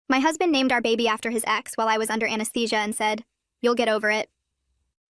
My husband named our baby after his ex while I was under anesthesia and said, "You'll get over it."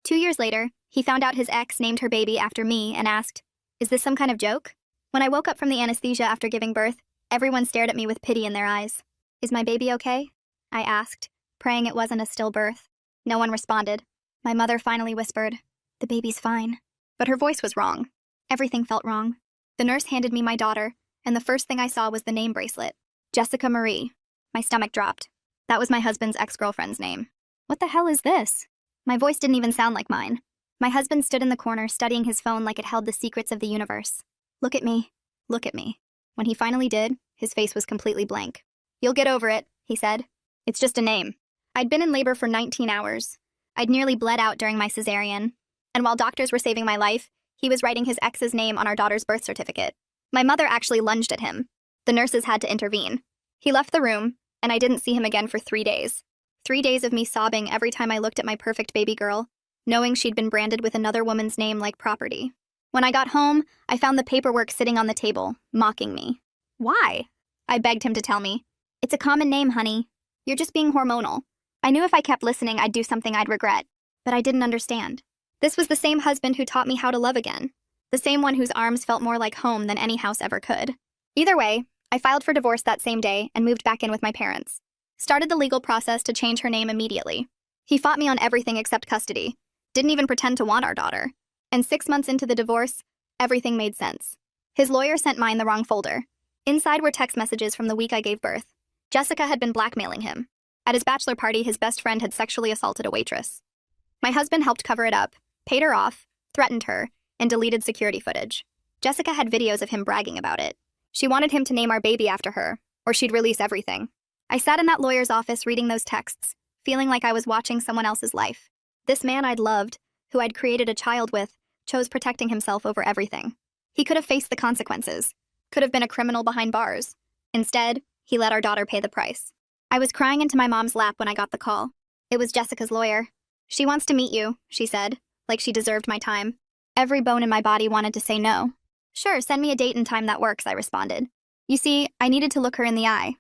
2 years later, he found out his ex named her baby after me and asked, "Is this some kind of joke?" When I woke up from the anesthesia after giving birth, everyone stared at me with pity in their eyes. "Is my baby okay?" I asked, praying it wasn't a stillbirth. No one responded. My mother finally whispered, "The baby's fine." But her voice was wrong. Everything felt wrong. The nurse handed me my daughter, and the first thing I saw was the name bracelet. Jessica Marie. My stomach dropped. That was my husband's ex-girlfriend's name. What the hell is this? My voice didn't even sound like mine. My husband stood in the corner studying his phone like it held the secrets of the universe. "Look at me. Look at me." When he finally did, his face was completely blank. "You'll get over it," he said. "It's just a name." I'd been in labor for 19 hours. I'd nearly bled out during my cesarean. And while doctors were saving my life, he was writing his ex's name on our daughter's birth certificate. My mother actually lunged at him. The nurses had to intervene. He left the room, and I didn't see him again for 3 days. 3 days of me sobbing every time I looked at my perfect baby girl, knowing she'd been branded with another woman's name like property. When I got home, I found the paperwork sitting on the table, mocking me. "Why?" I begged him to tell me. "It's a common name, honey. You're just being hormonal." I knew if I kept listening, I'd do something I'd regret, but I didn't understand. This was the same husband who taught me how to love again, the same one whose arms felt more like home than any house ever could. Either way, I filed for divorce that same day and moved back in with my parents. Started the legal process to change her name immediately. He fought me on everything except custody, didn't even pretend to want our daughter. And 6 months into the divorce, everything made sense. His lawyer sent mine the wrong folder. Inside were text messages from the week I gave birth. Jessica had been blackmailing him. At his bachelor party, his best friend had sexually assaulted a waitress. My husband helped cover it up, paid her off, threatened her, and deleted security footage. Jessica had videos of him bragging about it. She wanted him to name our baby after her, or she'd release everything. I sat in that lawyer's office reading those texts, feeling like I was watching someone else's life. This man I'd loved, who I'd created a child with, chose protecting himself over everything. He could have faced the consequences, could have been a criminal behind bars. Instead, he let our daughter pay the price. I was crying into my mom's lap when I got the call. It was Jessica's lawyer. "She wants to meet you," she said, like she deserved my time. Every bone in my body wanted to say no. "Sure, send me a date and time that works," I responded. You see, I needed to look her in the eye.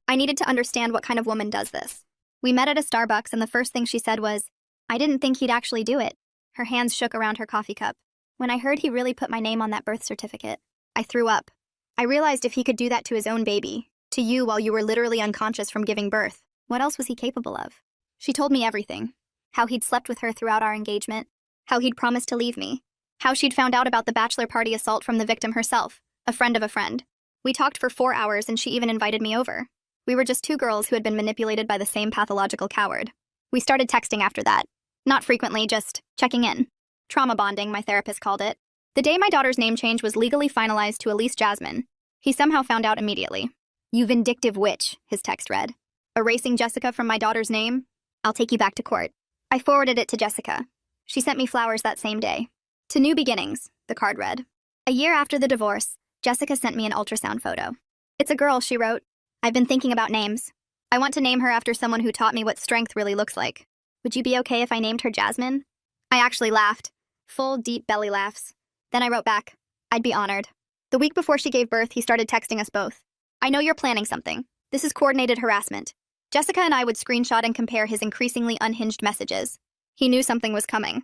I needed to understand what kind of woman does this. We met at a Starbucks, and the first thing she said was, "I didn't think he'd actually do it." Her hands shook around her coffee cup. When I heard he really put my name on that birth certificate, I threw up. I realized if he could do that to his own baby, to you while you were literally unconscious from giving birth, what else was he capable of? She told me everything. How he'd slept with her throughout our engagement, how he'd promised to leave me, how she'd found out about the bachelor party assault from the victim herself, a friend of a friend. We talked for 4 hours and she even invited me over. We were just two girls who had been manipulated by the same pathological coward. We started texting after that. Not frequently, just checking in. Trauma bonding, my therapist called it. The day my daughter's name change was legally finalized to Elise Jasmine, he somehow found out immediately. "You vindictive witch," his text read. "Erasing Jessica from my daughter's name? I'll take you back to court." I forwarded it to Jessica. She sent me flowers that same day. "To new beginnings," the card read. A year after the divorce, Jessica sent me an ultrasound photo. "It's a girl," she wrote. "I've been thinking about names. I want to name her after someone who taught me what strength really looks like. Would you be okay if I named her Jasmine?" I actually laughed. Full, deep belly laughs. Then I wrote back, "I'd be honored." The week before she gave birth, he started texting us both. "I know you're planning something. This is coordinated harassment." Jessica and I would screenshot and compare his increasingly unhinged messages. He knew something was coming.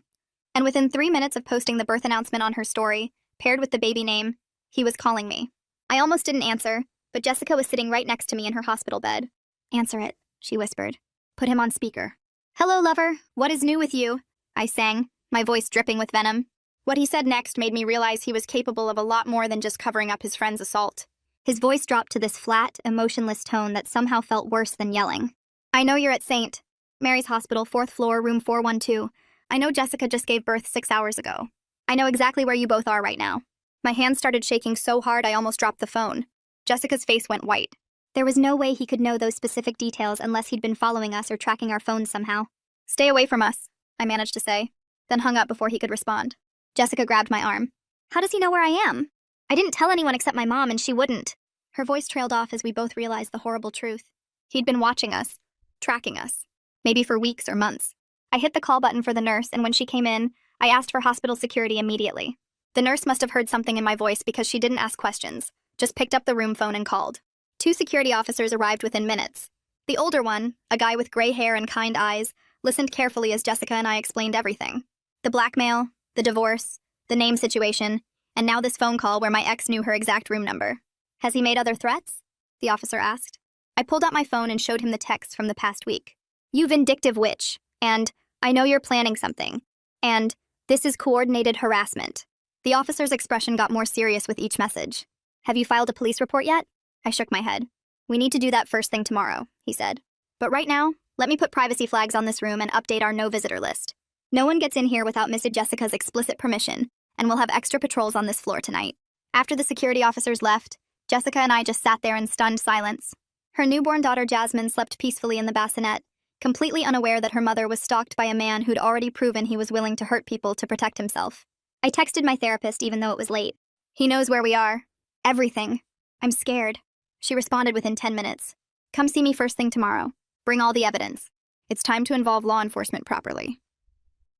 And within 3 minutes of posting the birth announcement on her story, paired with the baby name, he was calling me. I almost didn't answer, but Jessica was sitting right next to me in her hospital bed. "Answer it," she whispered. "Put him on speaker." "Hello, lover. What is new with you?" I sang, my voice dripping with venom. What he said next made me realize he was capable of a lot more than just covering up his friend's assault. His voice dropped to this flat, emotionless tone that somehow felt worse than yelling. "I know you're at St. Mary's Hospital, 4th floor, room 412. I know Jessica just gave birth 6 hours ago. I know exactly where you both are right now." My hands started shaking so hard I almost dropped the phone. Jessica's face went white. There was no way he could know those specific details unless he'd been following us or tracking our phones somehow. "Stay away from us," I managed to say, then hung up before he could respond. Jessica grabbed my arm. "How does he know where I am? I didn't tell anyone except my mom, and she wouldn't." Her voice trailed off as we both realized the horrible truth. He'd been watching us, tracking us, maybe for weeks or months. I hit the call button for the nurse, and when she came in, I asked for hospital security immediately. The nurse must have heard something in my voice because she didn't ask questions, just picked up the room phone and called. 2 security officers arrived within minutes. The older one, a guy with gray hair and kind eyes, listened carefully as Jessica and I explained everything. The blackmail, the divorce, the name situation, and now this phone call where my ex knew her exact room number. Has he made other threats? The officer asked. I pulled out my phone and showed him the texts from the past week. You vindictive witch, and I know you're planning something, and this is coordinated harassment. The officer's expression got more serious with each message. Have you filed a police report yet? I shook my head. We need to do that first thing tomorrow, he said. But right now, let me put privacy flags on this room and update our no visitor list. No one gets in here without Miss Jessica's explicit permission, and we'll have extra patrols on this floor tonight. After the security officers left, Jessica and I just sat there in stunned silence. Her newborn daughter Jasmine slept peacefully in the bassinet, completely unaware that her mother was stalked by a man who'd already proven he was willing to hurt people to protect himself. I texted my therapist even though it was late. He knows where we are. Everything. I'm scared. She responded within 10 minutes. Come see me first thing tomorrow. Bring all the evidence. It's time to involve law enforcement properly.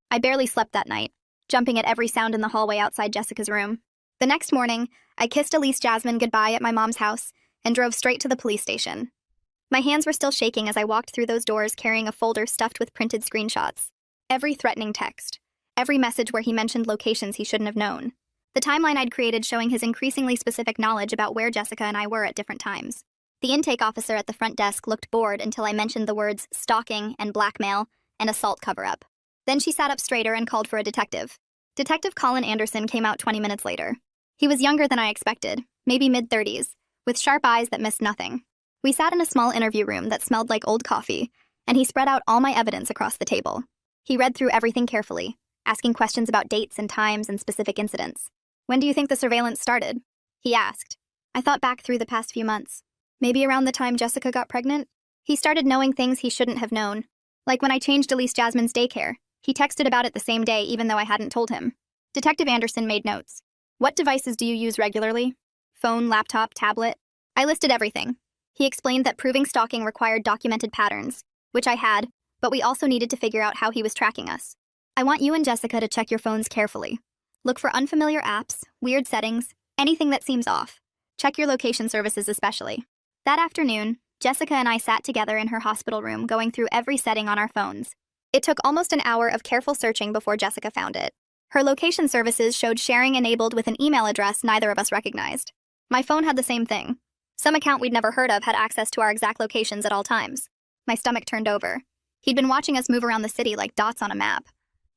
I barely slept that night, jumping at every sound in the hallway outside Jessica's room. The next morning, I kissed Elise Jasmine goodbye at my mom's house and drove straight to the police station. My hands were still shaking as I walked through those doors carrying a folder stuffed with printed screenshots. Every threatening text. Every message where he mentioned locations he shouldn't have known. The timeline I'd created showing his increasingly specific knowledge about where Jessica and I were at different times. The intake officer at the front desk looked bored until I mentioned the words stalking and blackmail and assault cover-up. Then she sat up straighter and called for a detective. Detective Colin Anderson came out 20 minutes later. He was younger than I expected, maybe mid-30s, with sharp eyes that missed nothing. We sat in a small interview room that smelled like old coffee, and he spread out all my evidence across the table. He read through everything carefully, asking questions about dates and times and specific incidents. When do you think the surveillance started? He asked. I thought back through the past few months. Maybe around the time Jessica got pregnant? He started knowing things he shouldn't have known. Like when I changed Elise Jasmine's daycare. He texted about it the same day even though I hadn't told him. Detective Anderson made notes. What devices do you use regularly? Phone, laptop, tablet? I listed everything. He explained that proving stalking required documented patterns, which I had, but we also needed to figure out how he was tracking us. I want you and Jessica to check your phones carefully. Look for unfamiliar apps, weird settings, anything that seems off. Check your location services especially. That afternoon, Jessica and I sat together in her hospital room going through every setting on our phones. It took almost an hour of careful searching before Jessica found it. Her location services showed sharing enabled with an email address neither of us recognized. My phone had the same thing. Some account we'd never heard of had access to our exact locations at all times. My stomach turned over. He'd been watching us move around the city like dots on a map,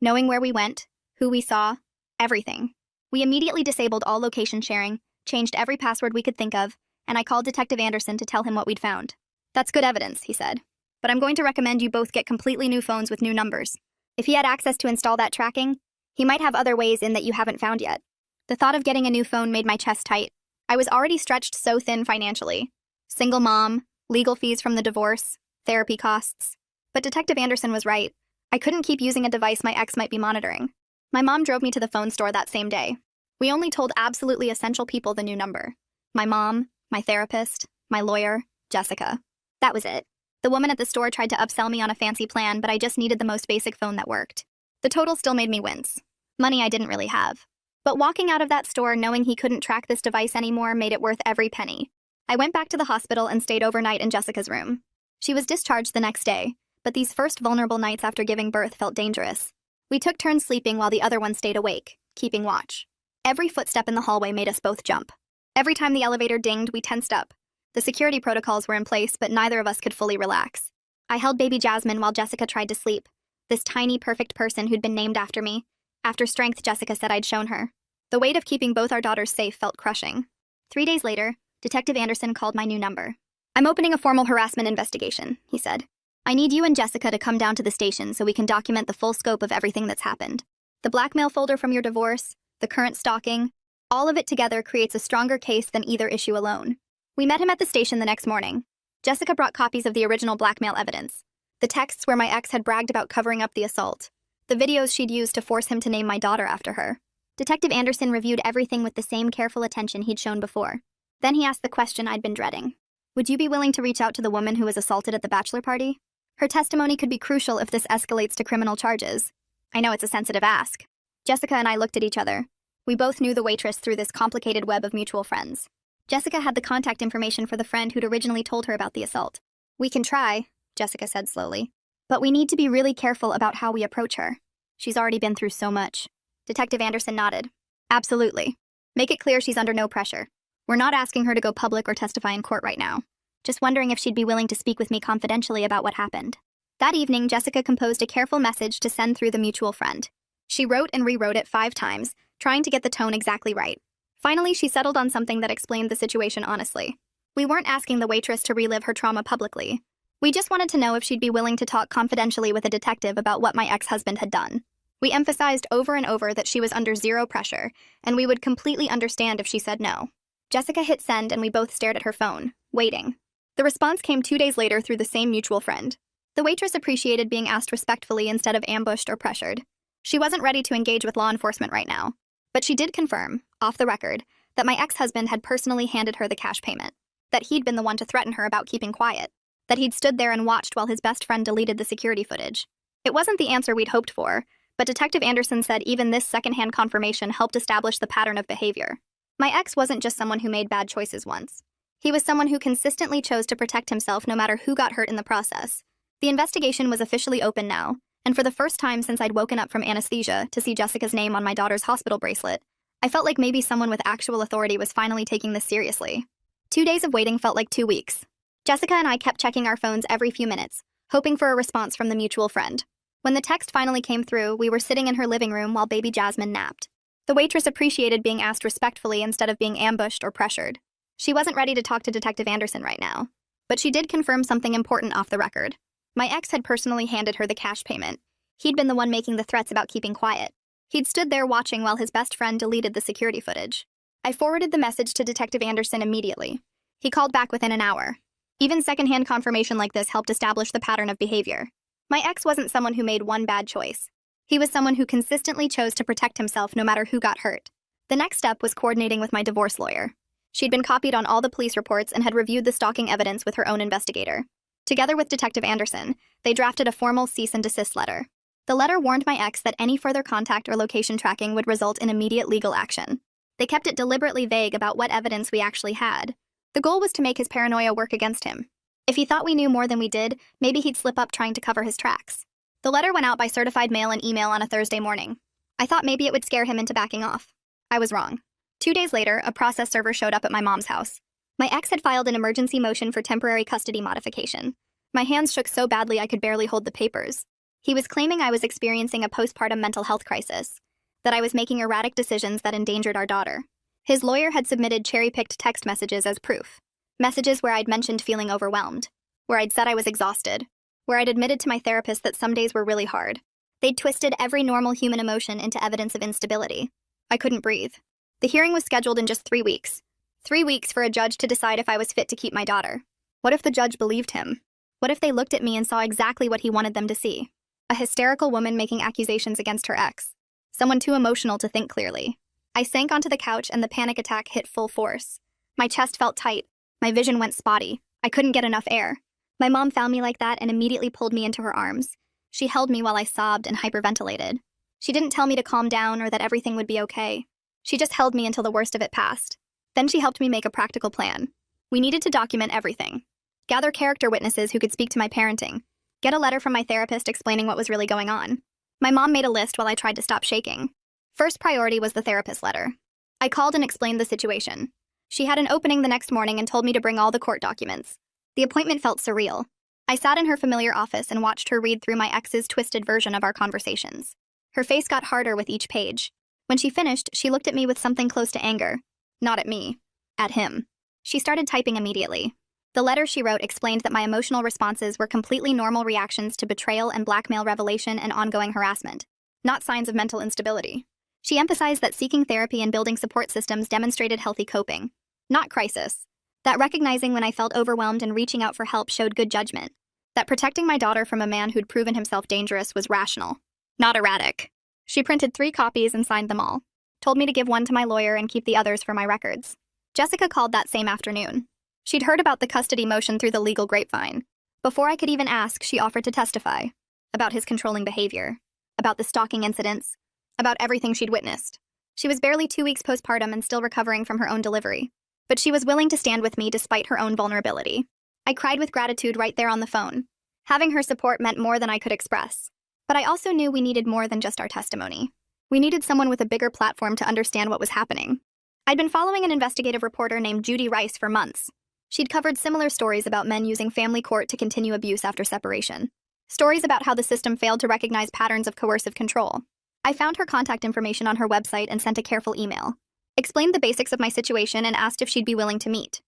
knowing where we went, who we saw, everything. We immediately disabled all location sharing, changed every password we could think of, and I called Detective Anderson to tell him what we'd found. That's good evidence, he said. But I'm going to recommend you both get completely new phones with new numbers. If he had access to install that tracking, he might have other ways in that you haven't found yet. The thought of getting a new phone made my chest tight. I was already stretched so thin financially. Single mom, legal fees from the divorce, therapy costs. But Detective Anderson was right. I couldn't keep using a device my ex might be monitoring. My mom drove me to the phone store that same day. We only told absolutely essential people the new number. My mom, my therapist, my lawyer, Jessica. That was it. The woman at the store tried to upsell me on a fancy plan, but I just needed the most basic phone that worked. The total still made me wince. Money I didn't really have. But walking out of that store knowing he couldn't track this device anymore made it worth every penny. I went back to the hospital and stayed overnight in Jessica's room. She was discharged the next day, but these first vulnerable nights after giving birth felt dangerous. We took turns sleeping while the other one stayed awake, keeping watch. Every footstep in the hallway made us both jump. Every time the elevator dinged, we tensed up. The security protocols were in place, but neither of us could fully relax. I held baby Jasmine while Jessica tried to sleep. This tiny, perfect person who'd been named after me. After strength Jessica said I'd shown her. The weight of keeping both our daughters safe felt crushing. 3 days later, Detective Anderson called my new number. I'm opening a formal harassment investigation, he said. I need you and Jessica to come down to the station so we can document the full scope of everything that's happened. The blackmail folder from your divorce, the current stalking, all of it together creates a stronger case than either issue alone. We met him at the station the next morning. Jessica brought copies of the original blackmail evidence. The texts where my ex had bragged about covering up the assault. The videos she'd used to force him to name my daughter after her. Detective Anderson reviewed everything with the same careful attention he'd shown before. Then he asked the question I'd been dreading. Would you be willing to reach out to the woman who was assaulted at the bachelor party? Her testimony could be crucial if this escalates to criminal charges. I know it's a sensitive ask. Jessica and I looked at each other. We both knew the waitress through this complicated web of mutual friends. Jessica had the contact information for the friend who'd originally told her about the assault. We can try, Jessica said slowly. But we need to be really careful about how we approach her. She's already been through so much. Detective Anderson nodded. Absolutely. Make it clear she's under no pressure. We're not asking her to go public or testify in court right now. Just wondering if she'd be willing to speak with me confidentially about what happened. That evening, Jessica composed a careful message to send through the mutual friend. She wrote and rewrote it 5 times, trying to get the tone exactly right. Finally, she settled on something that explained the situation honestly. We weren't asking the waitress to relive her trauma publicly. We just wanted to know if she'd be willing to talk confidentially with a detective about what my ex-husband had done. We emphasized over and over that she was under zero pressure, and we would completely understand if she said no. Jessica hit send and we both stared at her phone, waiting. The response came 2 days later through the same mutual friend. The waitress appreciated being asked respectfully instead of ambushed or pressured. She wasn't ready to engage with law enforcement right now, but she did confirm, off the record, that my ex-husband had personally handed her the cash payment, that he'd been the one to threaten her about keeping quiet, that he'd stood there and watched while his best friend deleted the security footage. It wasn't the answer we'd hoped for, but Detective Anderson said even this secondhand confirmation helped establish the pattern of behavior. My ex wasn't just someone who made bad choices once. He was someone who consistently chose to protect himself no matter who got hurt in the process. The investigation was officially open now, and for the first time since I'd woken up from anesthesia to see Jessica's name on my daughter's hospital bracelet, I felt like maybe someone with actual authority was finally taking this seriously. 2 days of waiting felt like 2 weeks. Jessica and I kept checking our phones every few minutes, hoping for a response from the mutual friend. When the text finally came through, we were sitting in her living room while baby Jasmine napped. The waitress appreciated being asked respectfully instead of being ambushed or pressured. She wasn't ready to talk to Detective Anderson right now, but she did confirm something important off the record. My ex had personally handed her the cash payment. He'd been the one making the threats about keeping quiet. He'd stood there watching while his best friend deleted the security footage. I forwarded the message to Detective Anderson immediately. He called back within an hour. Even secondhand confirmation like this helped establish the pattern of behavior. My ex wasn't someone who made one bad choice. He was someone who consistently chose to protect himself no matter who got hurt. The next step was coordinating with my divorce lawyer. She'd been copied on all the police reports and had reviewed the stalking evidence with her own investigator. Together with Detective Anderson, they drafted a formal cease and desist letter. The letter warned my ex that any further contact or location tracking would result in immediate legal action. They kept it deliberately vague about what evidence we actually had. The goal was to make his paranoia work against him. If he thought we knew more than we did, maybe he'd slip up trying to cover his tracks. The letter went out by certified mail and email on a Thursday morning. I thought maybe it would scare him into backing off. I was wrong. 2 days later, a process server showed up at my mom's house. My ex had filed an emergency motion for temporary custody modification. My hands shook so badly I could barely hold the papers. He was claiming I was experiencing a postpartum mental health crisis, that I was making erratic decisions that endangered our daughter. His lawyer had submitted cherry-picked text messages as proof. Messages where I'd mentioned feeling overwhelmed, where I'd said I was exhausted, where I'd admitted to my therapist that some days were really hard. They'd twisted every normal human emotion into evidence of instability. I couldn't breathe. The hearing was scheduled in just 3 weeks. 3 weeks for a judge to decide if I was fit to keep my daughter. What if the judge believed him? What if they looked at me and saw exactly what he wanted them to see? A hysterical woman making accusations against her ex. Someone too emotional to think clearly. I sank onto the couch and the panic attack hit full force. My chest felt tight. My vision went spotty. I couldn't get enough air. My mom found me like that and immediately pulled me into her arms. She held me while I sobbed and hyperventilated. She didn't tell me to calm down or that everything would be okay. She just held me until the worst of it passed. Then she helped me make a practical plan. We needed to document everything. Gather character witnesses who could speak to my parenting. Get a letter from my therapist explaining what was really going on. My mom made a list while I tried to stop shaking. First priority was the therapist letter. I called and explained the situation. She had an opening the next morning and told me to bring all the court documents. The appointment felt surreal. I sat in her familiar office and watched her read through my ex's twisted version of our conversations. Her face got harder with each page. When she finished, she looked at me with something close to anger. Not at me. At him. She started typing immediately. The letter she wrote explained that my emotional responses were completely normal reactions to betrayal and blackmail revelation and ongoing harassment, not signs of mental instability. She emphasized that seeking therapy and building support systems demonstrated healthy coping, not crisis. That recognizing when I felt overwhelmed and reaching out for help showed good judgment. That protecting my daughter from a man who'd proven himself dangerous was rational, not erratic. She printed 3 copies and signed them all. Told me to give one to my lawyer and keep the others for my records. Jessica called that same afternoon. She'd heard about the custody motion through the legal grapevine. Before I could even ask, she offered to testify. About his controlling behavior. About the stalking incidents. About everything she'd witnessed. She was barely 2 weeks postpartum and still recovering from her own delivery. But she was willing to stand with me despite her own vulnerability. I cried with gratitude right there on the phone. Having her support meant more than I could express. But I also knew we needed more than just our testimony. We needed someone with a bigger platform to understand what was happening. I'd been following an investigative reporter named Judy Rice for months. She'd covered similar stories about men using family court to continue abuse after separation. Stories about how the system failed to recognize patterns of coercive control. I found her contact information on her website and sent a careful email. Explained the basics of my situation and asked if she'd be willing to meet.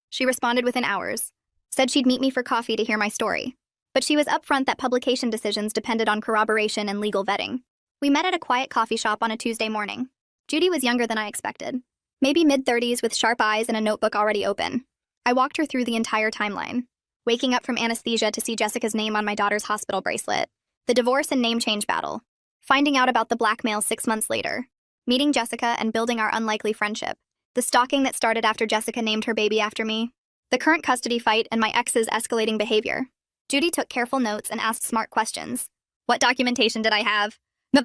She responded within hours. Said she'd meet me for coffee to hear my story. But she was upfront that publication decisions depended on corroboration and legal vetting. We met at a quiet coffee shop on a Tuesday morning. Judy was younger than I expected. Maybe mid-30s with sharp eyes and a notebook already open. I walked her through the entire timeline. Waking up from anesthesia to see Jessica's name on my daughter's hospital bracelet. The divorce and name change battle. Finding out about the blackmail 6 months later. Meeting Jessica and building our unlikely friendship. The stalking that started after Jessica named her baby after me. The current custody fight and my ex's escalating behavior. Judy took careful notes and asked smart questions. What documentation did I have?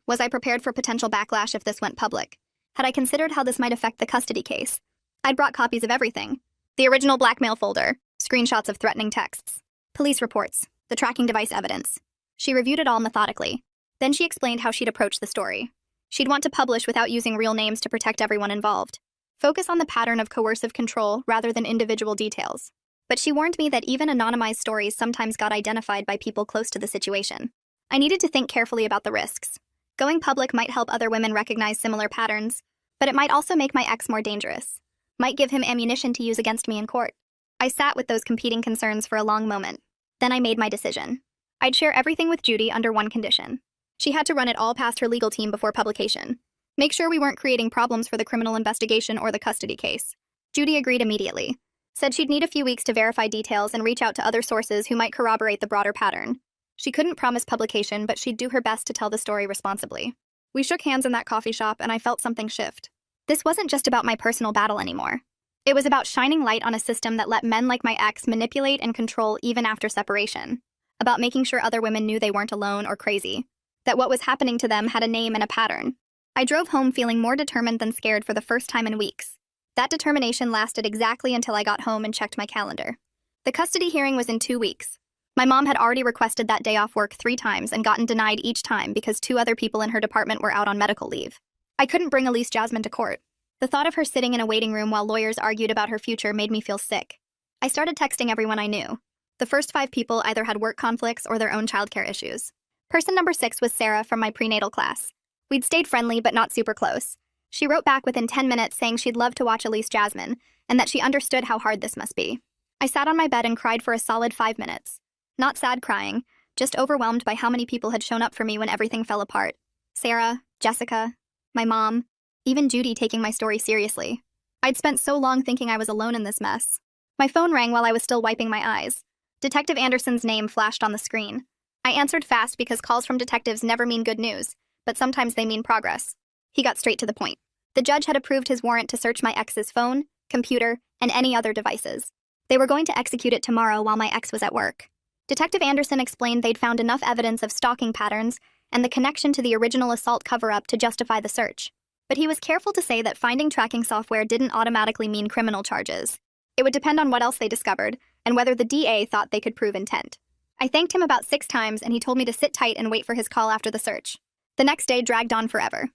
Was I prepared for potential backlash if this went public? Had I considered how this might affect the custody case? I'd brought copies of everything. The original blackmail folder, screenshots of threatening texts, police reports, the tracking device evidence. She reviewed it all methodically. Then she explained how she'd approach the story. She'd want to publish without using real names to protect everyone involved. Focus on the pattern of coercive control rather than individual details. But she warned me that even anonymized stories sometimes got identified by people close to the situation. I needed to think carefully about the risks. Going public might help other women recognize similar patterns, but it might also make my ex more dangerous. Might give him ammunition to use against me in court. I sat with those competing concerns for a long moment. Then I made my decision. I'd share everything with Judy under one condition. She had to run it all past her legal team before publication. Make sure we weren't creating problems for the criminal investigation or the custody case. Judy agreed immediately. Said she'd need a few weeks to verify details and reach out to other sources who might corroborate the broader pattern. She couldn't promise publication, but she'd do her best to tell the story responsibly. We shook hands in that coffee shop, and I felt something shift. This wasn't just about my personal battle anymore. It was about shining light on a system that let men like my ex manipulate and control even after separation. About making sure other women knew they weren't alone or crazy. That what was happening to them had a name and a pattern. I drove home feeling more determined than scared for the first time in weeks. That determination lasted exactly until I got home and checked my calendar. The custody hearing was in 2 weeks. My mom had already requested that day off work 3 times and gotten denied each time because 2 other people in her department were out on medical leave. I couldn't bring Elise Jasmine to court. The thought of her sitting in a waiting room while lawyers argued about her future made me feel sick. I started texting everyone I knew. The first 5 people either had work conflicts or their own childcare issues. Person number 6 was Sarah from my prenatal class. We'd stayed friendly but not super close. She wrote back within 10 minutes saying she'd love to watch Elise Jasmine and that she understood how hard this must be. I sat on my bed and cried for a solid 5 minutes. Not sad crying, just overwhelmed by how many people had shown up for me when everything fell apart. Sarah, Jessica, my mom, even Judy taking my story seriously. I'd spent so long thinking I was alone in this mess. My phone rang while I was still wiping my eyes. Detective Anderson's name flashed on the screen. I answered fast because calls from detectives never mean good news, but sometimes they mean progress. He got straight to the point. The judge had approved his warrant to search my ex's phone, computer, and any other devices. They were going to execute it tomorrow while my ex was at work. Detective Anderson explained they'd found enough evidence of stalking patterns and the connection to the original assault cover-up to justify the search. But he was careful to say that finding tracking software didn't automatically mean criminal charges. It would depend on what else they discovered and whether the DA thought they could prove intent. I thanked him about 6 times and he told me to sit tight and wait for his call after the search. The next day dragged on forever.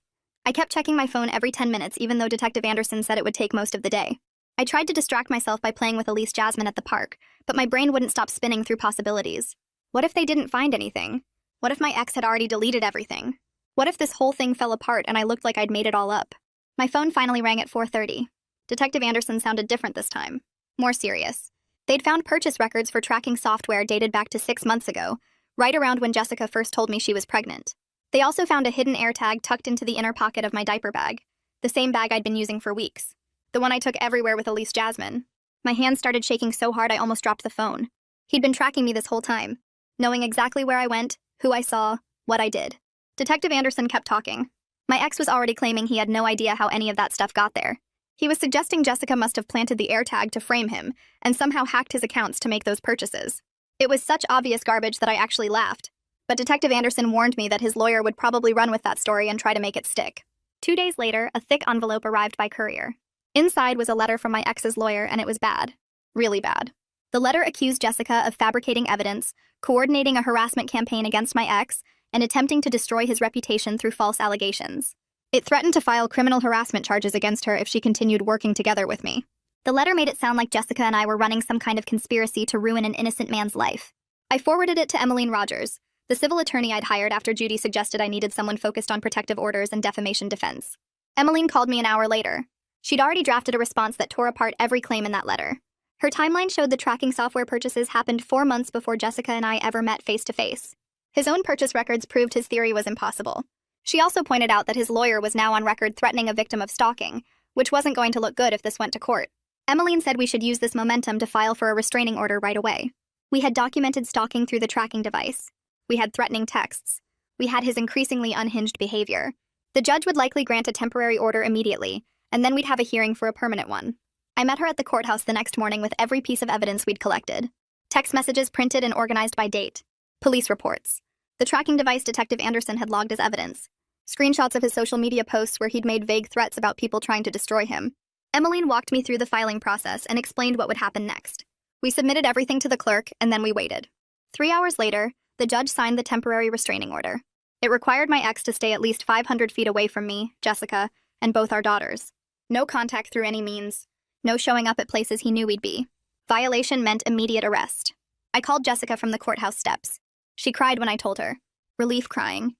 I kept checking my phone every 10 minutes even though Detective Anderson said it would take most of the day. I tried to distract myself by playing with Elise Jasmine at the park, but my brain wouldn't stop spinning through possibilities. What if they didn't find anything? What if my ex had already deleted everything? What if this whole thing fell apart and I looked like I'd made it all up? My phone finally rang at 4:30. Detective Anderson sounded different this time. More serious. They'd found purchase records for tracking software dated back to 6 months ago, right around when Jessica first told me she was pregnant. They also found a hidden AirTag tucked into the inner pocket of my diaper bag, the same bag I'd been using for weeks. The one I took everywhere with Elise Jasmine. My hands started shaking so hard I almost dropped the phone. He'd been tracking me this whole time, knowing exactly where I went, who I saw, what I did. Detective Anderson kept talking. My ex was already claiming he had no idea how any of that stuff got there. He was suggesting Jessica must have planted the AirTag to frame him and somehow hacked his accounts to make those purchases. It was such obvious garbage that I actually laughed. But Detective Anderson warned me that his lawyer would probably run with that story and try to make it stick. 2 days later, a thick envelope arrived by courier. Inside was a letter from my ex's lawyer, and it was bad. Really bad. The letter accused Jessica of fabricating evidence, coordinating a harassment campaign against my ex, and attempting to destroy his reputation through false allegations. It threatened to file criminal harassment charges against her if she continued working together with me. The letter made it sound like Jessica and I were running some kind of conspiracy to ruin an innocent man's life. I forwarded it to Emmeline Rogers, the civil attorney I'd hired after Judy suggested I needed someone focused on protective orders and defamation defense. Emmeline called me an hour later. She'd already drafted a response that tore apart every claim in that letter. Her timeline showed the tracking software purchases happened 4 months before Jessica and I ever met face-to-face. His own purchase records proved his theory was impossible. She also pointed out that his lawyer was now on record threatening a victim of stalking, which wasn't going to look good if this went to court. Emmeline said we should use this momentum to file for a restraining order right away. We had documented stalking through the tracking device. We had threatening texts. We had his increasingly unhinged behavior. The judge would likely grant a temporary order immediately, and then we'd have a hearing for a permanent one. I met her at the courthouse the next morning with every piece of evidence we'd collected. Text messages printed and organized by date. Police reports. The tracking device Detective Anderson had logged as evidence. Screenshots of his social media posts where he'd made vague threats about people trying to destroy him. Emmeline walked me through the filing process and explained what would happen next. We submitted everything to the clerk, and then we waited. 3 hours later, the judge signed the temporary restraining order. It required my ex to stay at least 500 feet away from me, Jessica, and both our daughters. No contact through any means. No showing up at places he knew we'd be. Violation meant immediate arrest. I called Jessica from the courthouse steps. She cried when I told her. Relief crying.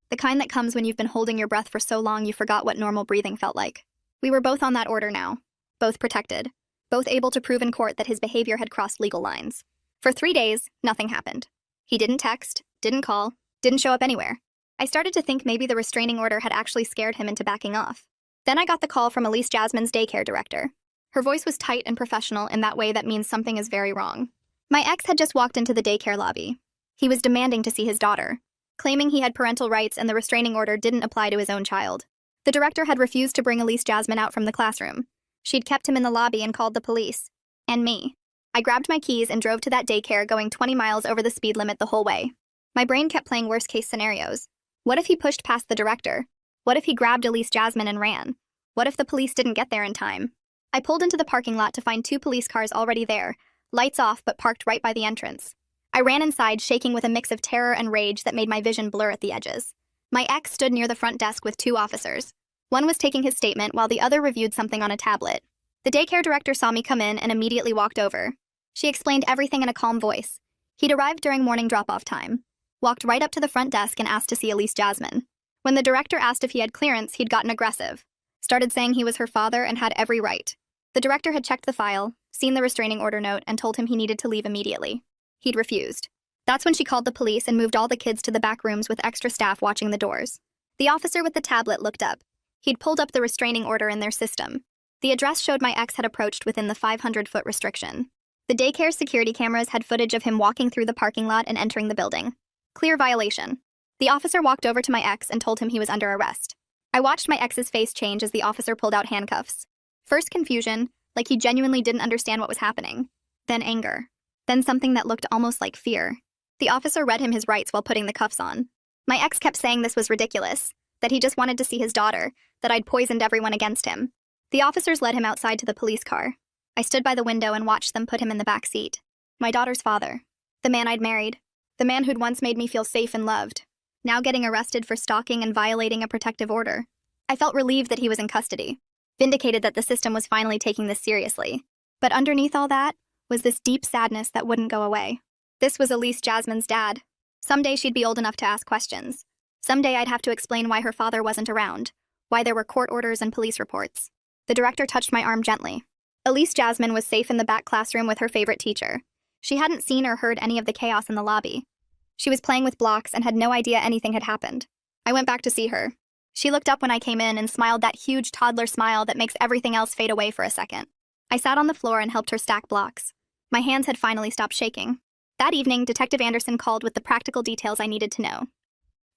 The kind that comes when you've been holding your breath for so long you forgot what normal breathing felt like. We were both on that order now. Both protected. Both able to prove in court that his behavior had crossed legal lines. For 3 days, nothing happened. He didn't text, didn't call, didn't show up anywhere. I started to think maybe the restraining order had actually scared him into backing off. Then I got the call from Elise Jasmine's daycare director. Her voice was tight and professional in that way that means something is very wrong. My ex had just walked into the daycare lobby. He was demanding to see his daughter, claiming he had parental rights and the restraining order didn't apply to his own child. The director had refused to bring Elise Jasmine out from the classroom. She'd kept him in the lobby and called the police. And me. I grabbed my keys and drove to that daycare, going 20 miles over the speed limit the whole way. My brain kept playing worst-case scenarios. What if he pushed past the director? What if he grabbed Elise Jasmine and ran? What if the police didn't get there in time? I pulled into the parking lot to find 2 police cars already there, lights off but parked right by the entrance. I ran inside, shaking with a mix of terror and rage that made my vision blur at the edges. My ex stood near the front desk with 2 officers. One was taking his statement while the other reviewed something on a tablet. The daycare director saw me come in and immediately walked over. She explained everything in a calm voice. He'd arrived during morning drop-off time, walked right up to the front desk and asked to see Elise Jasmine. When the director asked if he had clearance, he'd gotten aggressive. Started saying he was her father and had every right. The director had checked the file, seen the restraining order note, and told him he needed to leave immediately. He'd refused. That's when she called the police and moved all the kids to the back rooms with extra staff watching the doors. The officer with the tablet looked up. He'd pulled up the restraining order in their system. The address showed my ex had approached within the 500-foot restriction. The daycare security cameras had footage of him walking through the parking lot and entering the building. Clear violation. The officer walked over to my ex and told him he was under arrest. I watched my ex's face change as the officer pulled out handcuffs. First confusion, like he genuinely didn't understand what was happening. Then anger. Then something that looked almost like fear. The officer read him his rights while putting the cuffs on. My ex kept saying this was ridiculous, that he just wanted to see his daughter, that I'd poisoned everyone against him. The officers led him outside to the police car. I stood by the window and watched them put him in the back seat. My daughter's father. The man I'd married. The man who'd once made me feel safe and loved. Now getting arrested for stalking and violating a protective order. I felt relieved that he was in custody. Vindicated that the system was finally taking this seriously. But underneath all that was this deep sadness that wouldn't go away. This was Elise Jasmine's dad. Someday she'd be old enough to ask questions. Someday I'd have to explain why her father wasn't around, why there were court orders and police reports. The director touched my arm gently. Elise Jasmine was safe in the back classroom with her favorite teacher. She hadn't seen or heard any of the chaos in the lobby. She was playing with blocks and had no idea anything had happened. I went back to see her. She looked up when I came in and smiled that huge toddler smile that makes everything else fade away for a second. I sat on the floor and helped her stack blocks. My hands had finally stopped shaking. That evening, Detective Anderson called with the practical details I needed to know.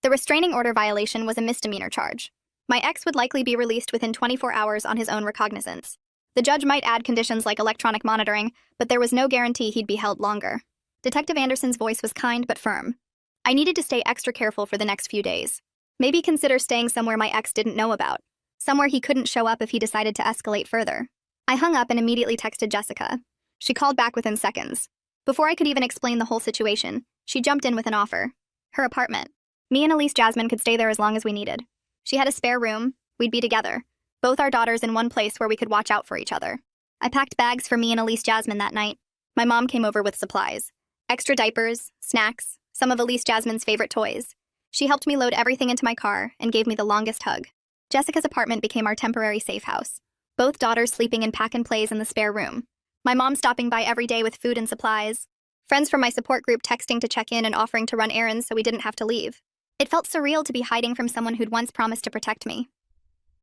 The restraining order violation was a misdemeanor charge. My ex would likely be released within 24 hours on his own recognizance. The judge might add conditions like electronic monitoring, but there was no guarantee he'd be held longer. Detective Anderson's voice was kind but firm. I needed to stay extra careful for the next few days. Maybe consider staying somewhere my ex didn't know about. Somewhere he couldn't show up if he decided to escalate further. I hung up and immediately texted Jessica. She called back within seconds. Before I could even explain the whole situation, she jumped in with an offer. Her apartment. Me and Elise Jasmine could stay there as long as we needed. She had a spare room. We'd be together. Both our daughters in one place where we could watch out for each other. I packed bags for me and Elise Jasmine that night. My mom came over with supplies. Extra diapers, snacks, some of Elise Jasmine's favorite toys. She helped me load everything into my car and gave me the longest hug. Jessica's apartment became our temporary safe house. Both daughters sleeping in pack-and-plays in the spare room. My mom stopping by every day with food and supplies. Friends from my support group texting to check in and offering to run errands so we didn't have to leave. It felt surreal to be hiding from someone who'd once promised to protect me.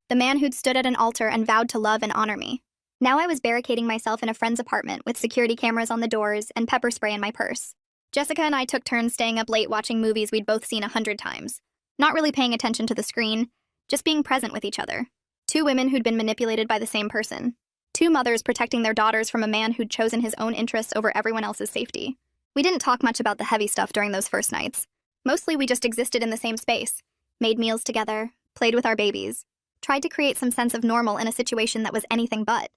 The man who'd stood at an altar and vowed to love and honor me. Now I was barricading myself in a friend's apartment with security cameras on the doors and pepper spray in my purse. Jessica and I took turns staying up late watching movies we'd both seen 100 times. Not really paying attention to the screen, just being present with each other. Two women who'd been manipulated by the same person. Two mothers protecting their daughters from a man who'd chosen his own interests over everyone else's safety. We didn't talk much about the heavy stuff during those first nights. Mostly we just existed in the same space, made meals together, played with our babies, tried to create some sense of normal in a situation that was anything but.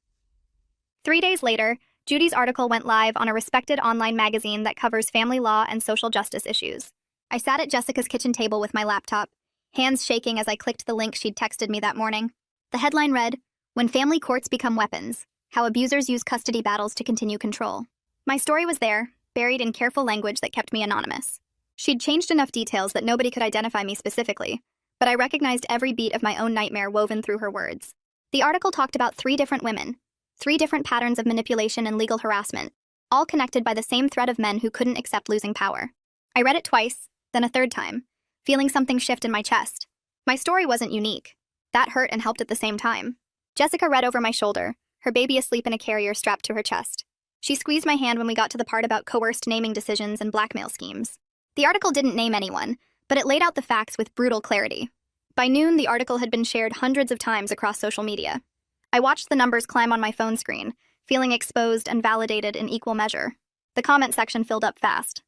3 days later, Judy's article went live on a respected online magazine that covers family law and social justice issues. I sat at Jessica's kitchen table with my laptop, hands shaking as I clicked the link she'd texted me that morning. The headline read, "When Family Courts Become Weapons, How Abusers Use Custody Battles to Continue Control." My story was there, buried in careful language that kept me anonymous. She'd changed enough details that nobody could identify me specifically, but I recognized every beat of my own nightmare woven through her words. The article talked about 3 different women, 3 different patterns of manipulation and legal harassment, all connected by the same thread of men who couldn't accept losing power. I read it twice, then a third time, feeling something shift in my chest. My story wasn't unique. That hurt and helped at the same time. Jessica read over my shoulder, her baby asleep in a carrier strapped to her chest. She squeezed my hand when we got to the part about coerced naming decisions and blackmail schemes. The article didn't name anyone, but it laid out the facts with brutal clarity. By noon, the article had been shared hundreds of times across social media. I watched the numbers climb on my phone screen, feeling exposed and validated in equal measure. The comment section filled up fast.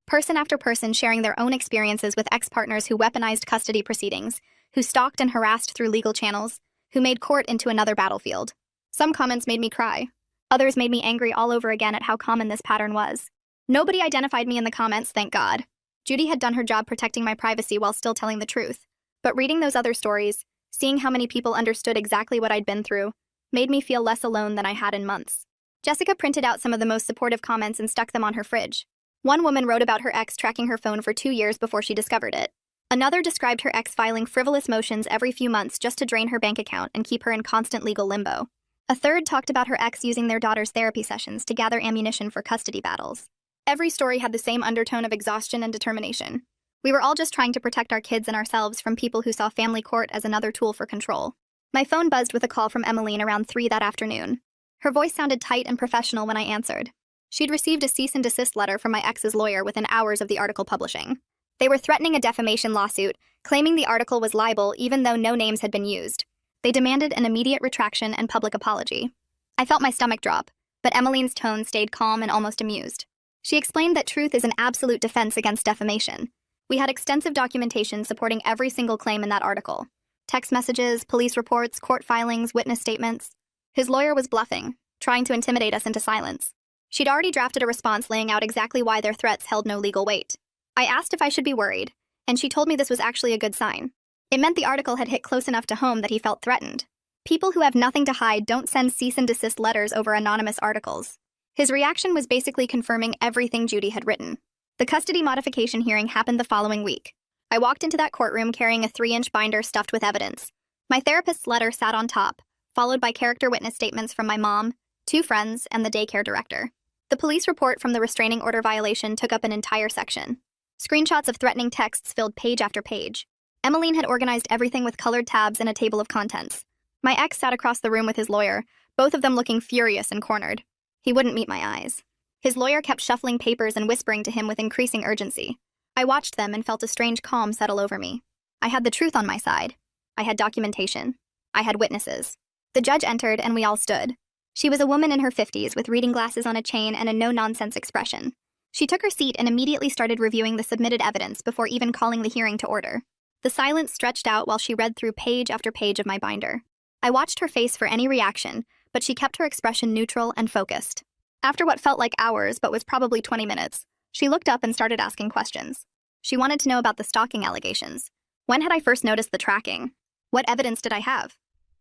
Person after person sharing their own experiences with ex-partners who weaponized custody proceedings, who stalked and harassed through legal channels, who made court into another battlefield. Some comments made me cry. Others made me angry all over again at how common this pattern was. Nobody identified me in the comments, thank God. Judy had done her job protecting my privacy while still telling the truth. But reading those other stories, seeing how many people understood exactly what I'd been through, made me feel less alone than I had in months. Jessica printed out some of the most supportive comments and stuck them on her fridge. One woman wrote about her ex tracking her phone for 2 years before she discovered it. Another described her ex filing frivolous motions every few months just to drain her bank account and keep her in constant legal limbo. A third talked about her ex using their daughter's therapy sessions to gather ammunition for custody battles. Every story had the same undertone of exhaustion and determination. We were all just trying to protect our kids and ourselves from people who saw family court as another tool for control. My phone buzzed with a call from Emmeline around 3 that afternoon. Her voice sounded tight and professional when I answered. She'd received a cease and desist letter from my ex's lawyer within hours of the article publishing. They were threatening a defamation lawsuit, claiming the article was libel even though no names had been used. They demanded an immediate retraction and public apology. I felt my stomach drop, but Emmeline's tone stayed calm and almost amused. She explained that truth is an absolute defense against defamation. We had extensive documentation supporting every single claim in that article. Text messages, police reports, court filings, witness statements. His lawyer was bluffing, trying to intimidate us into silence. She'd already drafted a response laying out exactly why their threats held no legal weight. I asked if I should be worried, and she told me this was actually a good sign. It meant the article had hit close enough to home that he felt threatened. People who have nothing to hide don't send cease and desist letters over anonymous articles. His reaction was basically confirming everything Judy had written. The custody modification hearing happened the following week. I walked into that courtroom carrying a 3-inch binder stuffed with evidence. My therapist's letter sat on top, followed by character witness statements from my mom, 2 friends, and the daycare director. The police report from the restraining order violation took up an entire section. Screenshots of threatening texts filled page after page. Emmeline had organized everything with colored tabs and a table of contents. My ex sat across the room with his lawyer, both of them looking furious and cornered. He wouldn't meet my eyes. His lawyer kept shuffling papers and whispering to him with increasing urgency. I watched them and felt a strange calm settle over me. I had the truth on my side. I had documentation. I had witnesses. The judge entered and we all stood. She was a woman in her 50s with reading glasses on a chain and a no-nonsense expression. She took her seat and immediately started reviewing the submitted evidence before even calling the hearing to order. The silence stretched out while she read through page after page of my binder. I watched her face for any reaction, but she kept her expression neutral and focused. After what felt like hours but was probably 20 minutes, she looked up and started asking questions. She wanted to know about the stalking allegations. When had I first noticed the tracking? What evidence did I have?